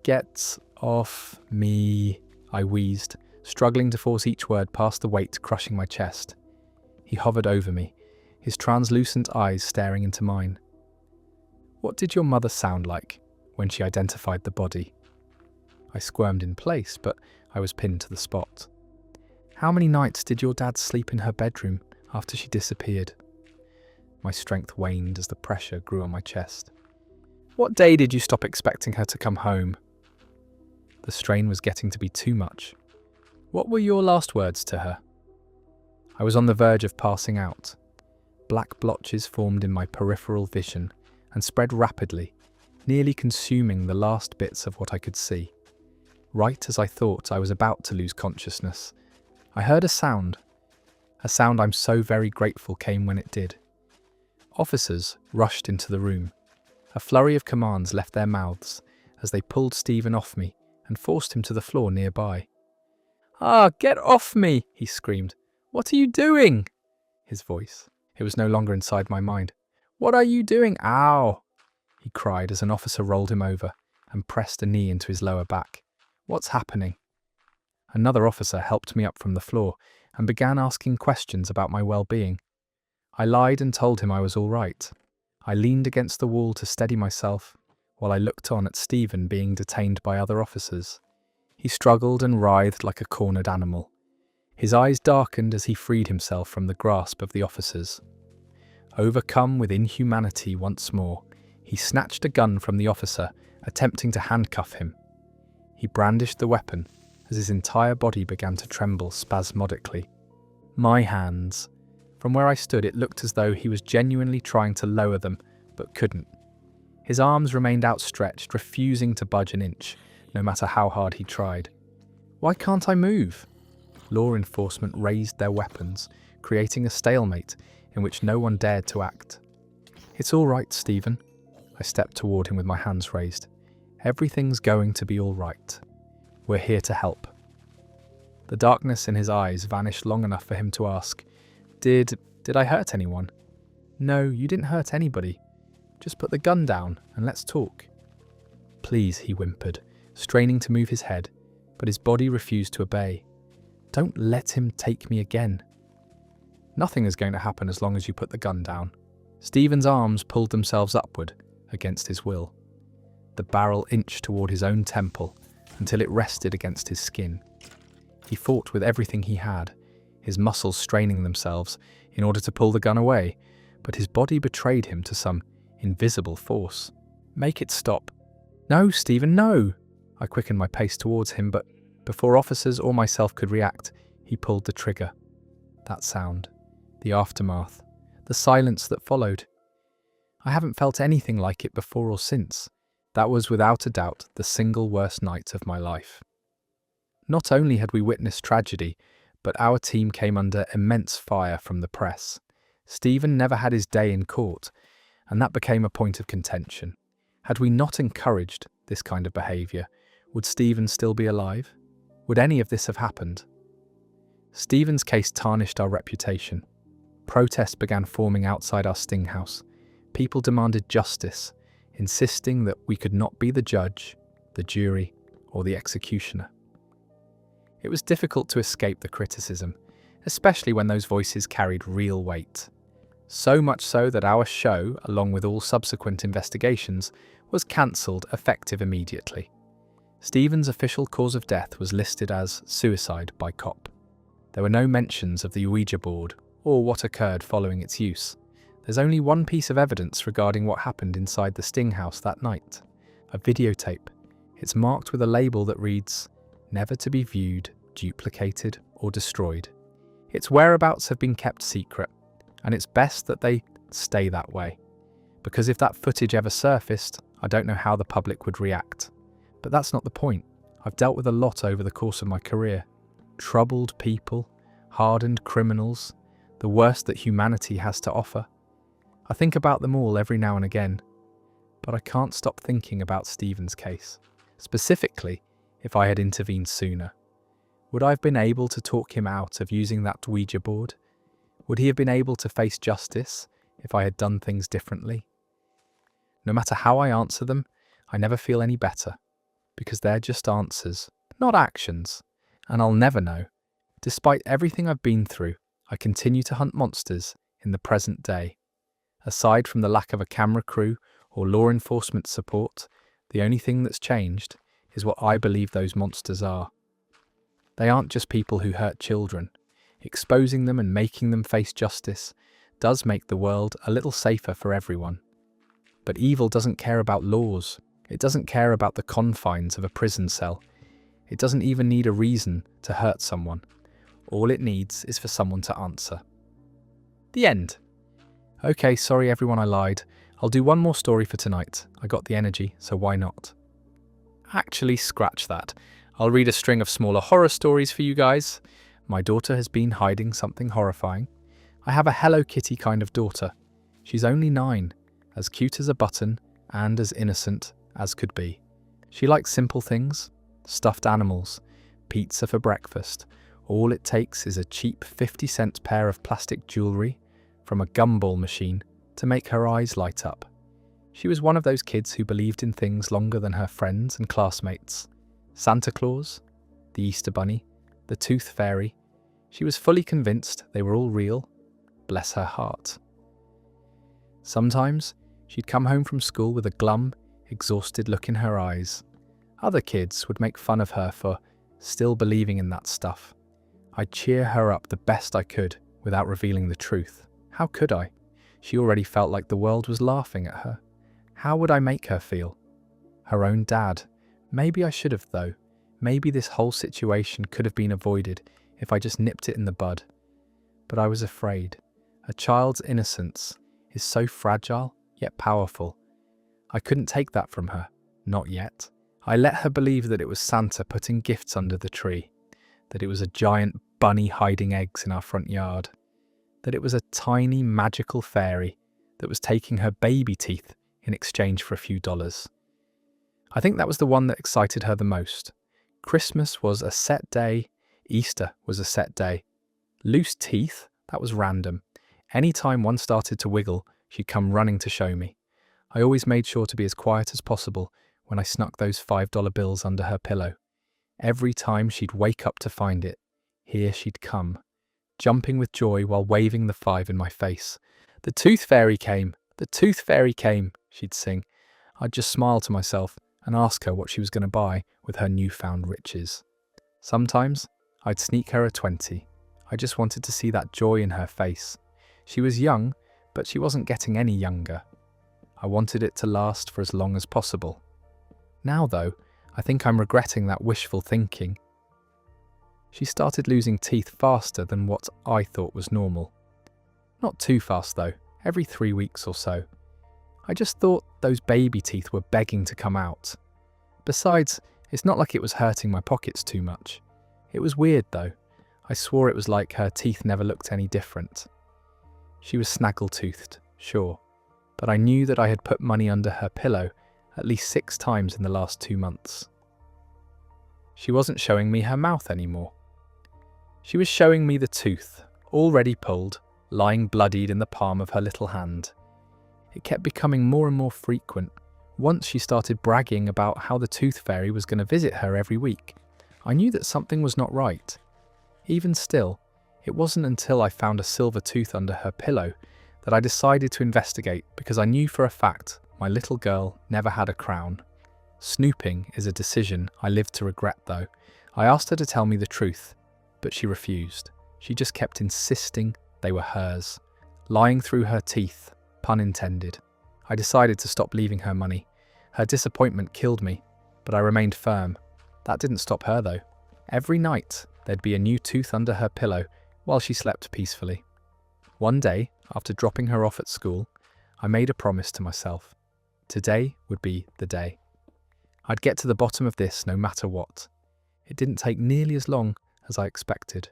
Get off me, I wheezed, struggling to force each word past the weight crushing my chest. He hovered over me, his translucent eyes staring into mine. What did your mother sound like when she identified the body? I squirmed in place, but I was pinned to the spot. How many nights did your dad sleep in her bedroom after she disappeared? My strength waned as the pressure grew on my chest. What day did you stop expecting her to come home? The strain was getting to be too much. What were your last words to her? I was on the verge of passing out. Black blotches formed in my peripheral vision and spread rapidly, nearly consuming the last bits of what I could see. Right as I thought I was about to lose consciousness, I heard a sound I'm so very grateful came when it did. Officers rushed into the room. A flurry of commands left their mouths as they pulled Stephen off me and forced him to the floor nearby. Ah, get off me, he screamed. What are you doing? His voice. It was no longer inside my mind. What are you doing? Ow! He cried as an officer rolled him over and pressed a knee into his lower back. What's happening? Another officer helped me up from the floor and began asking questions about my well-being. I lied and told him I was all right. I leaned against the wall to steady myself while I looked on at Stephen being detained by other officers. He struggled and writhed like a cornered animal. His eyes darkened as he freed himself from the grasp of the officers. Overcome with inhumanity once more, he snatched a gun from the officer, attempting to handcuff him. He brandished the weapon as his entire body began to tremble spasmodically. My hands, From where I stood, it looked as though he was genuinely trying to lower them, but couldn't. His arms remained outstretched, refusing to budge an inch, no matter how hard he tried. Why can't I move? Law enforcement raised their weapons, creating a stalemate in which no one dared to act. It's all right, Stephen. I stepped toward him with my hands raised. Everything's going to be all right. We're here to help. The darkness in his eyes vanished long enough for him to ask, Did I hurt anyone? No, you didn't hurt anybody. Just put the gun down and let's talk. Please, he whimpered, straining to move his head, but his body refused to obey. Don't let him take me again. Nothing is going to happen as long as you put the gun down. Stephen's arms pulled themselves upward against his will. The barrel inched toward his own temple until it rested against his skin. He fought with everything he had, his muscles straining themselves in order to pull the gun away, but his body betrayed him to some invisible force. Make it stop. No, Stephen, no! I quickened my pace towards him, but before officers or myself could react, he pulled the trigger. That sound, the aftermath, the silence that followed. I haven't felt anything like it before or since. That was without a doubt the single worst night of my life. Not only had we witnessed tragedy, but our team came under immense fire from the press. Stephen never had his day in court, and that became a point of contention. Had we not encouraged this kind of behaviour, would Stephen still be alive? Would any of this have happened? Stephen's case tarnished our reputation. Protests began forming outside our sting house. People demanded justice, insisting that we could not be the judge, the jury, or the executioner. It was difficult to escape the criticism, especially when those voices carried real weight. So much so that our show, along with all subsequent investigations, was cancelled effective immediately. Stephen's official cause of death was listed as suicide by cop. There were no mentions of the Ouija board or what occurred following its use. There's only one piece of evidence regarding what happened inside the sting house that night. A videotape. It's marked with a label that reads, "Never to be viewed, duplicated, or destroyed." Its whereabouts have been kept secret, and it's best that they stay that way. Because if that footage ever surfaced, I don't know how the public would react. But that's not the point. I've dealt with a lot over the course of my career. Troubled people, hardened criminals, the worst that humanity has to offer. I think about them all every now and again, but I can't stop thinking about Stephen's case. Specifically, if I had intervened sooner. Would I have been able to talk him out of using that Ouija board? Would he have been able to face justice if I had done things differently? No matter how I answer them, I never feel any better, because they're just answers, not actions, and I'll never know. Despite everything I've been through, I continue to hunt monsters in the present day. Aside from the lack of a camera crew or law enforcement support, the only thing that's changed is what I believe those monsters are. They aren't just people who hurt children. Exposing them and making them face justice does make the world a little safer for everyone. But evil doesn't care about laws. It doesn't care about the confines of a prison cell. It doesn't even need a reason to hurt someone. All it needs is for someone to answer. The end. Okay, sorry everyone, I lied. I'll do one more story for tonight. I got the energy, so why not? Actually, scratch that. I'll read a string of smaller horror stories for you guys. My daughter has been hiding something horrifying. I have a Hello Kitty kind of daughter. She's only 9, as cute as a button and as innocent as could be. She likes simple things, stuffed animals, pizza for breakfast. All it takes is a cheap 50-cent pair of plastic jewellery from a gumball machine to make her eyes light up. She was one of those kids who believed in things longer than her friends and classmates. Santa Claus, the Easter Bunny, the Tooth Fairy. She was fully convinced they were all real. Bless her heart. Sometimes she'd come home from school with a glum, exhausted look in her eyes. Other kids would make fun of her for still believing in that stuff. I'd cheer her up the best I could without revealing the truth. How could I? She already felt like the world was laughing at her. How would I make her feel? Her own dad. Maybe I should have, though. Maybe this whole situation could have been avoided if I just nipped it in the bud. But I was afraid. A child's innocence is so fragile, yet powerful. I couldn't take that from her, not yet. I let her believe that it was Santa putting gifts under the tree, that it was a giant bunny hiding eggs in our front yard, that it was a tiny magical fairy that was taking her baby teeth in exchange for a few dollars. I think that was the one that excited her the most. Christmas was a set day, Easter was a set day. Loose teeth, that was random. Any time one started to wiggle, she'd come running to show me. I always made sure to be as quiet as possible when I snuck those $5 bills under her pillow. Every time she'd wake up to find it, here she'd come, jumping with joy while waving the 5 in my face. "The tooth fairy came! The tooth fairy came!" she'd sing. I'd just smile to myself and ask her what she was going to buy with her newfound riches. Sometimes I'd sneak her a 20. I just wanted to see that joy in her face. She was young, but she wasn't getting any younger. I wanted it to last for as long as possible. Now, though, I think I'm regretting that wishful thinking. She started losing teeth faster than what I thought was normal. Not too fast, though, every 3 weeks or so. I just thought those baby teeth were begging to come out. Besides, it's not like it was hurting my pockets too much. It was weird, though. I swore it was like her teeth never looked any different. She was snaggle-toothed, sure, but I knew that I had put money under her pillow at least 6 times in the last 2 months. She wasn't showing me her mouth anymore. She was showing me the tooth, already pulled, lying bloodied in the palm of her little hand. It kept becoming more and more frequent. Once she started bragging about how the tooth fairy was going to visit her every week. I knew that something was not right. Even still, it wasn't until I found a silver tooth under her pillow that I decided to investigate, because I knew for a fact my little girl never had a crown. Snooping is a decision I live to regret, though. I asked her to tell me the truth, but she refused. She just kept insisting they were hers. Lying through her teeth, pun intended. I decided to stop leaving her money. Her disappointment killed me, but I remained firm. That didn't stop her, though. Every night, there'd be a new tooth under her pillow while she slept peacefully. One day, after dropping her off at school, I made a promise to myself. Today would be the day. I'd get to the bottom of this no matter what. It didn't take nearly as long as I expected.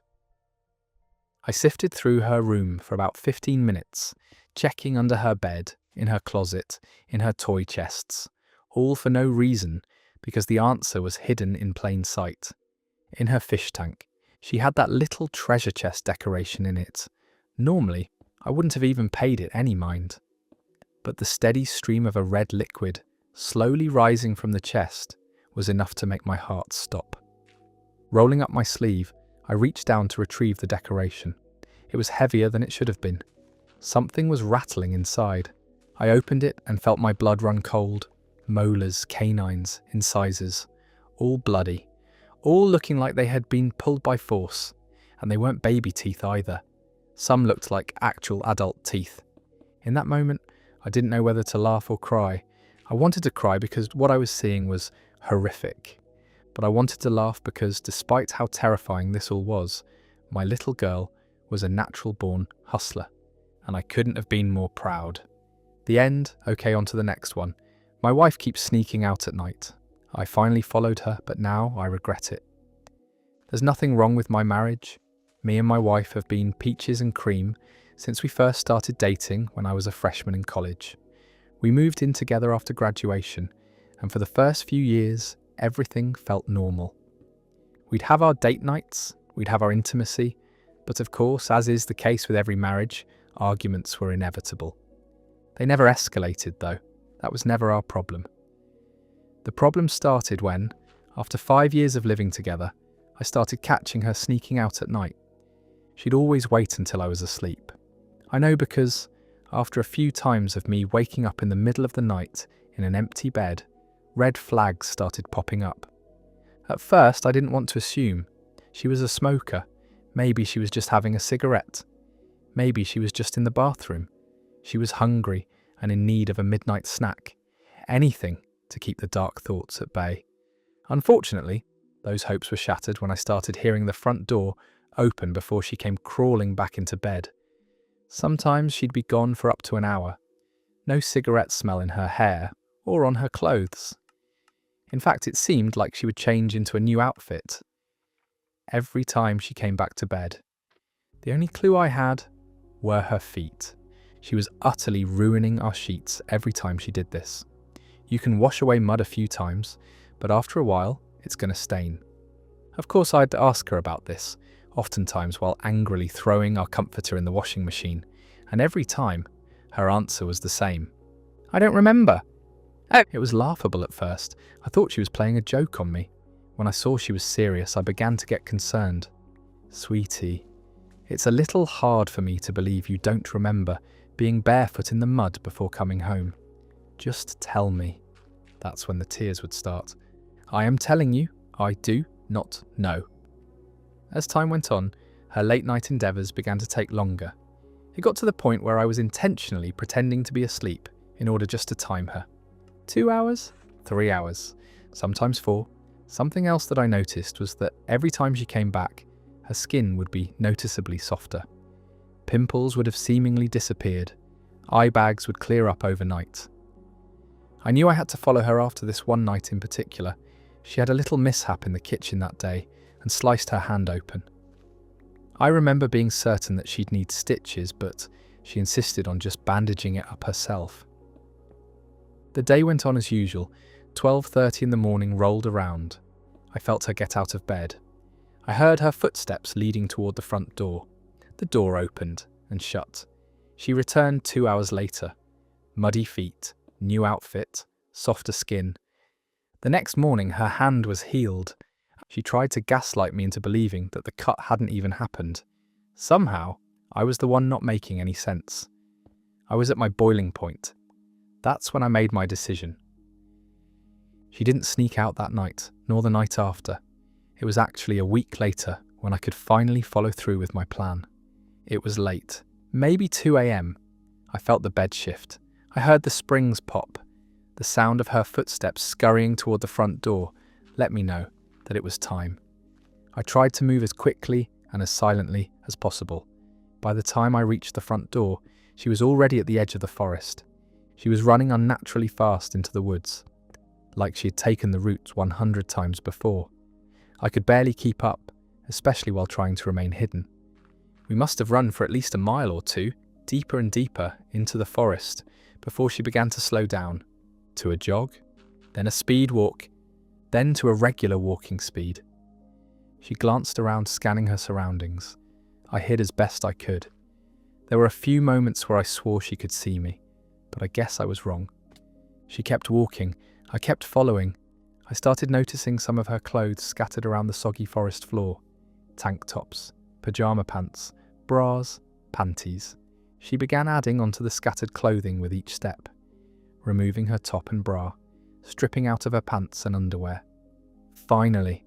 I sifted through her room for about 15 minutes, checking under her bed, in her closet, in her toy chests, all for no reason, because the answer was hidden in plain sight. In her fish tank, she had that little treasure chest decoration in it. Normally, I wouldn't have even paid it any mind. But the steady stream of a red liquid, slowly rising from the chest, was enough to make my heart stop. Rolling up my sleeve, I reached down to retrieve the decoration. It was heavier than it should have been. Something was rattling inside. I opened it and felt my blood run cold. Molars, canines, incisors, all bloody, all looking like they had been pulled by force, and they weren't baby teeth either. Some looked like actual adult teeth. In that moment, I didn't know whether to laugh or cry. I wanted to cry because what I was seeing was horrific. But I wanted to laugh because, despite how terrifying this all was, my little girl was a natural-born hustler, and I couldn't have been more proud. The end, okay, on to the next one. My wife keeps sneaking out at night. I finally followed her, but now I regret it. There's nothing wrong with my marriage. Me and my wife have been peaches and cream since we first started dating when I was a freshman in college. We moved in together after graduation, and for the first few years, everything felt normal. We'd have our date nights, we'd have our intimacy, but of course, as is the case with every marriage, arguments were inevitable. They never escalated, though. That was never our problem. The problem started when, after 5 years of living together, I started catching her sneaking out at night. She'd always wait until I was asleep. I know because, after a few times of me waking up in the middle of the night in an empty bed, red flags started popping up. At first, I didn't want to assume. She was a smoker. Maybe she was just having a cigarette. Maybe she was just in the bathroom. She was hungry and in need of a midnight snack. Anything to keep the dark thoughts at bay. Unfortunately, those hopes were shattered when I started hearing the front door open before she came crawling back into bed. Sometimes she'd be gone for up to an hour. No cigarette smell in her hair or on her clothes. In fact, it seemed like she would change into a new outfit every time she came back to bed. The only clue I had were her feet. She was utterly ruining our sheets every time she did this. You can wash away mud a few times, but after a while, it's going to stain. Of course, I'd ask her about this, oftentimes while angrily throwing our comforter in the washing machine, and every time, her answer was the same. "I don't remember." Oh. It was laughable at first. I thought she was playing a joke on me. When I saw she was serious, I began to get concerned. "Sweetie, it's a little hard for me to believe you don't remember being barefoot in the mud before coming home. Just tell me." That's when the tears would start. "I am telling you, I do not know." As time went on, her late-night endeavours began to take longer. It got to the point where I was intentionally pretending to be asleep in order just to time her. 2 hours, 3 hours, sometimes 4. Something else that I noticed was that every time she came back, her skin would be noticeably softer. Pimples would have seemingly disappeared. Eye bags would clear up overnight. I knew I had to follow her after this one night in particular. She had a little mishap in the kitchen that day and sliced her hand open. I remember being certain that she'd need stitches, but she insisted on just bandaging it up herself. The day went on as usual. 12:30 in the morning rolled around. I felt her get out of bed. I heard her footsteps leading toward the front door. The door opened and shut. She returned 2 hours later. Muddy feet, new outfit, softer skin. The next morning her hand was healed. She tried to gaslight me into believing that the cut hadn't even happened. Somehow, I was the one not making any sense. I was at my boiling point. That's when I made my decision. She didn't sneak out that night, nor the night after. It was actually a week later when I could finally follow through with my plan. It was late, maybe 2 a.m. I felt the bed shift. I heard the springs pop. The sound of her footsteps scurrying toward the front door let me know that it was time. I tried to move as quickly and as silently as possible. By the time I reached the front door, she was already at the edge of the forest. She was running unnaturally fast into the woods, like she had taken the route 100 times before. I could barely keep up, especially while trying to remain hidden. We must have run for at least a mile or two, deeper and deeper into the forest, before she began to slow down, to a jog, then a speed walk, then to a regular walking speed. She glanced around, scanning her surroundings. I hid as best I could. There were a few moments where I swore she could see me, but I guess I was wrong. She kept walking. I kept following. I started noticing some of her clothes scattered around the soggy forest floor. Tank tops, pajama pants, bras, panties. She began adding onto the scattered clothing with each step, removing her top and bra, stripping out of her pants and underwear. Finally,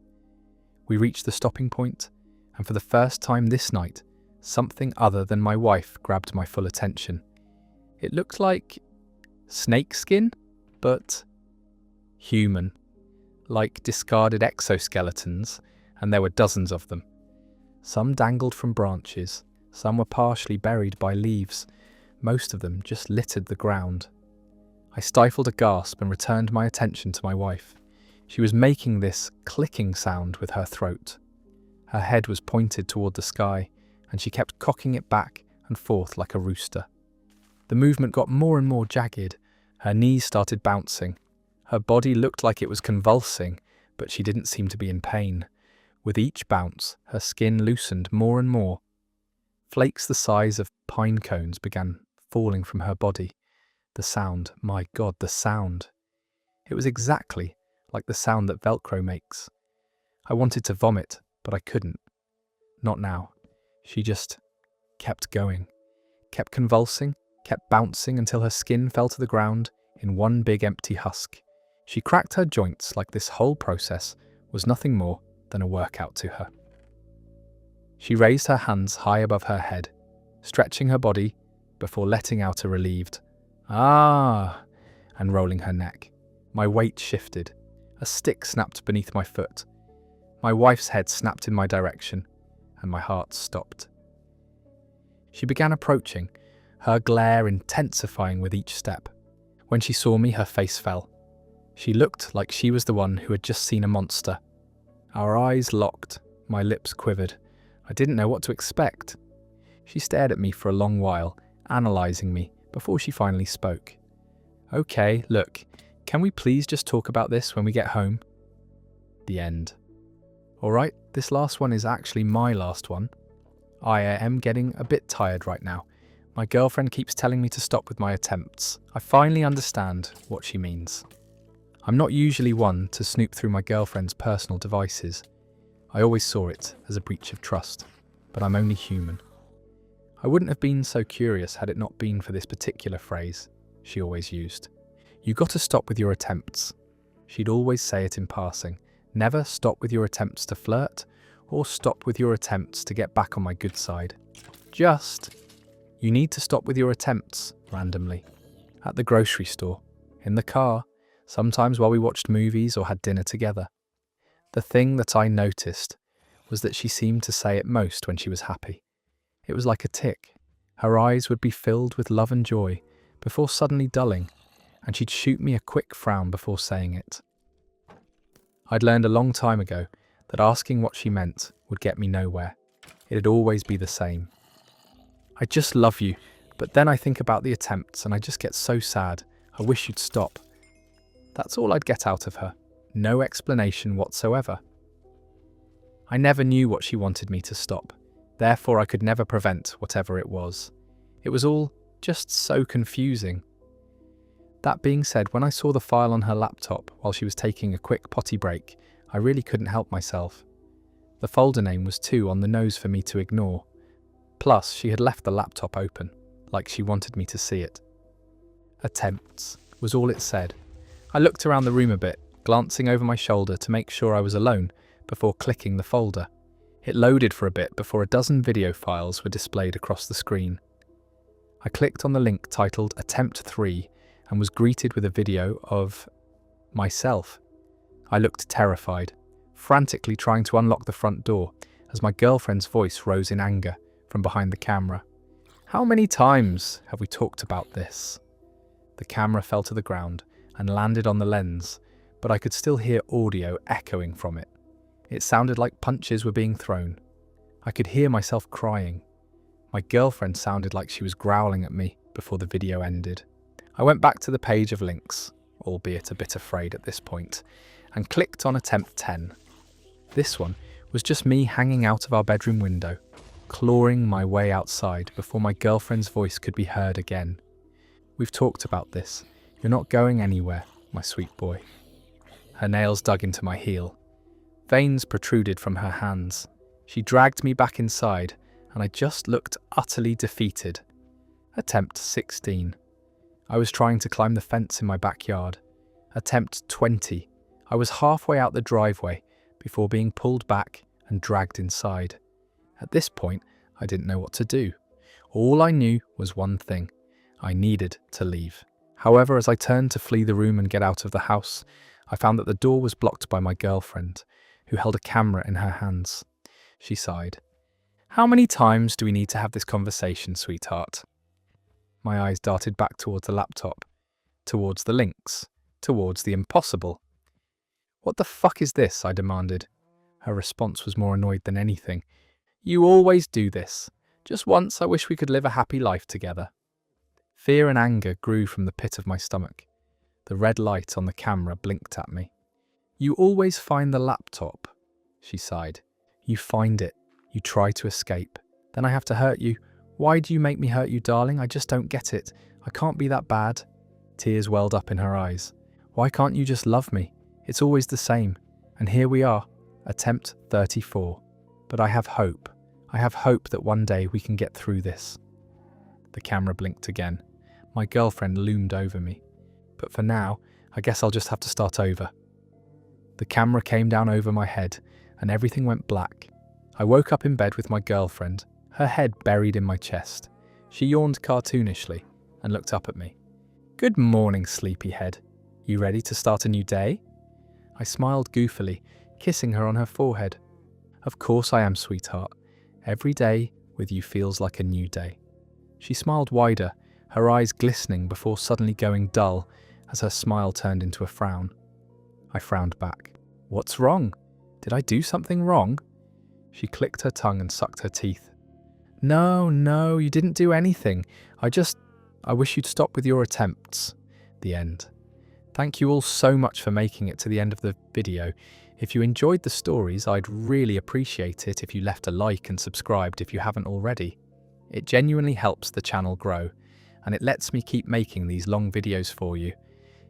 we reached the stopping point, and for the first time this night, something other than my wife grabbed my full attention. It looked like snake skin, but human, like discarded exoskeletons, and there were dozens of them. Some dangled from branches, some were partially buried by leaves, most of them just littered the ground. I stifled a gasp and returned my attention to my wife. She was making this clicking sound with her throat. Her head was pointed toward the sky, and she kept cocking it back and forth like a rooster. The movement got more and more jagged. Her knees started bouncing. Her body looked like it was convulsing, but she didn't seem to be in pain. With each bounce, her skin loosened more and more. Flakes the size of pine cones began falling from her body. The sound, my God, the sound. It was exactly like the sound that Velcro makes. I wanted to vomit, but I couldn't. Not now. She just kept going, kept convulsing, kept bouncing until her skin fell to the ground in one big empty husk. She cracked her joints like this whole process was nothing more than a workout to her. She raised her hands high above her head, stretching her body before letting out a relieved "ah" and rolling her neck. My weight shifted. A stick snapped beneath my foot. My wife's head snapped in my direction, and my heart stopped. She began approaching, her glare intensifying with each step. When she saw me, her face fell. She looked like she was the one who had just seen a monster. Our eyes locked, my lips quivered. I didn't know what to expect. She stared at me for a long while, analysing me, before she finally spoke. "Okay, look, can we please just talk about this when we get home?" The end. Alright, this last one is actually my last one. I am getting a bit tired right now. My girlfriend keeps telling me to stop with my attempts. I finally understand what she means. I'm not usually one to snoop through my girlfriend's personal devices. I always saw it as a breach of trust, but I'm only human. I wouldn't have been so curious had it not been for this particular phrase she always used. "You gotta stop with your attempts." She'd always say it in passing. Never stop with your attempts to flirt, or stop with your attempts to get back on my good side. Just, you need to stop with your attempts, randomly. At the grocery store, in the car, sometimes while we watched movies or had dinner together. The thing that I noticed was that she seemed to say it most when she was happy. It was like a tick. Her eyes would be filled with love and joy before suddenly dulling, and she'd shoot me a quick frown before saying it. I'd learned a long time ago that asking what she meant would get me nowhere. It'd always be the same. "I just love you, but then I think about the attempts and I just get so sad. I wish you'd stop." That's all I'd get out of her. No explanation whatsoever. I never knew what she wanted me to stop. Therefore, I could never prevent whatever it was. It was all just so confusing. That being said, when I saw the file on her laptop while she was taking a quick potty break, I really couldn't help myself. The folder name was too on the nose for me to ignore. Plus, she had left the laptop open, like she wanted me to see it. "Attempts" was all it said. I looked around the room a bit, glancing over my shoulder to make sure I was alone before clicking the folder. It loaded for a bit before a dozen video files were displayed across the screen. I clicked on the link titled Attempt 3 and was greeted with a video of myself. I looked terrified, frantically trying to unlock the front door as my girlfriend's voice rose in anger from behind the camera. "How many times have we talked about this?" The camera fell to the ground and landed on the lens, but I could still hear audio echoing from it. It sounded like punches were being thrown. I could hear myself crying. My girlfriend sounded like she was growling at me before the video ended. I went back to the page of links, albeit a bit afraid at this point, and clicked on Attempt 10. This one was just me hanging out of our bedroom window, clawing my way outside before my girlfriend's voice could be heard again. "We've talked about this. You're not going anywhere, my sweet boy." Her nails dug into my heel. Veins protruded from her hands. She dragged me back inside, and I just looked utterly defeated. Attempt 16. I was trying to climb the fence in my backyard. Attempt 20. I was halfway out the driveway before being pulled back and dragged inside. At this point, I didn't know what to do. All I knew was one thing. I needed to leave. However, as I turned to flee the room and get out of the house, I found that the door was blocked by my girlfriend, who held a camera in her hands. She sighed. "How many times do we need to have this conversation, sweetheart?" My eyes darted back towards the laptop, towards the links, towards the impossible. "What the fuck is this?" I demanded. Her response was more annoyed than anything. "You always do this. Just once I wish we could live a happy life together." Fear and anger grew from the pit of my stomach. The red light on the camera blinked at me. "You always find the laptop," she sighed. "You find it. You try to escape. Then I have to hurt you. Why do you make me hurt you, darling? I just don't get it. I can't be that bad." Tears welled up in her eyes. "Why can't you just love me? It's always the same. And here we are, attempt 34. But I have hope. I have hope that one day we can get through this." The camera blinked again. My girlfriend loomed over me. But for now, I guess I'll just have to start over. The camera came down over my head, and everything went black. I woke up in bed with my girlfriend, her head buried in my chest. She yawned cartoonishly and looked up at me. "Good morning, sleepyhead. You ready to start a new day?" I smiled goofily, kissing her on her forehead. "Of course I am, sweetheart. Every day with you feels like a new day." She smiled wider, her eyes glistening before suddenly going dull as her smile turned into a frown. I frowned back. What's wrong? Did I do something wrong? She clicked her tongue and sucked her teeth. No, you didn't do anything. I wish you'd stop with your attempts. The end. Thank you all so much for making it to the end of the video. If you enjoyed the stories, I'd really appreciate it if you left a like and subscribed if you haven't already. It genuinely helps the channel grow, and it lets me keep making these long videos for you.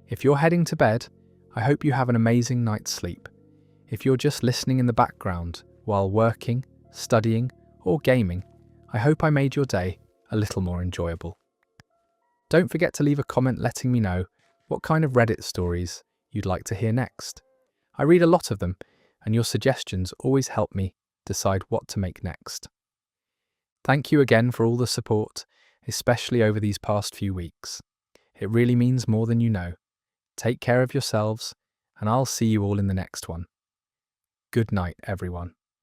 If you're heading to bed, I hope you have an amazing night's sleep. If you're just listening in the background while working, studying, or gaming, I hope I made your day a little more enjoyable. Don't forget to leave a comment letting me know what kind of Reddit stories you'd like to hear next. I read a lot of them, and your suggestions always help me decide what to make next. Thank you again for all the support, especially over these past few weeks. It really means more than you know. Take care of yourselves, and I'll see you all in the next one. Good night, everyone.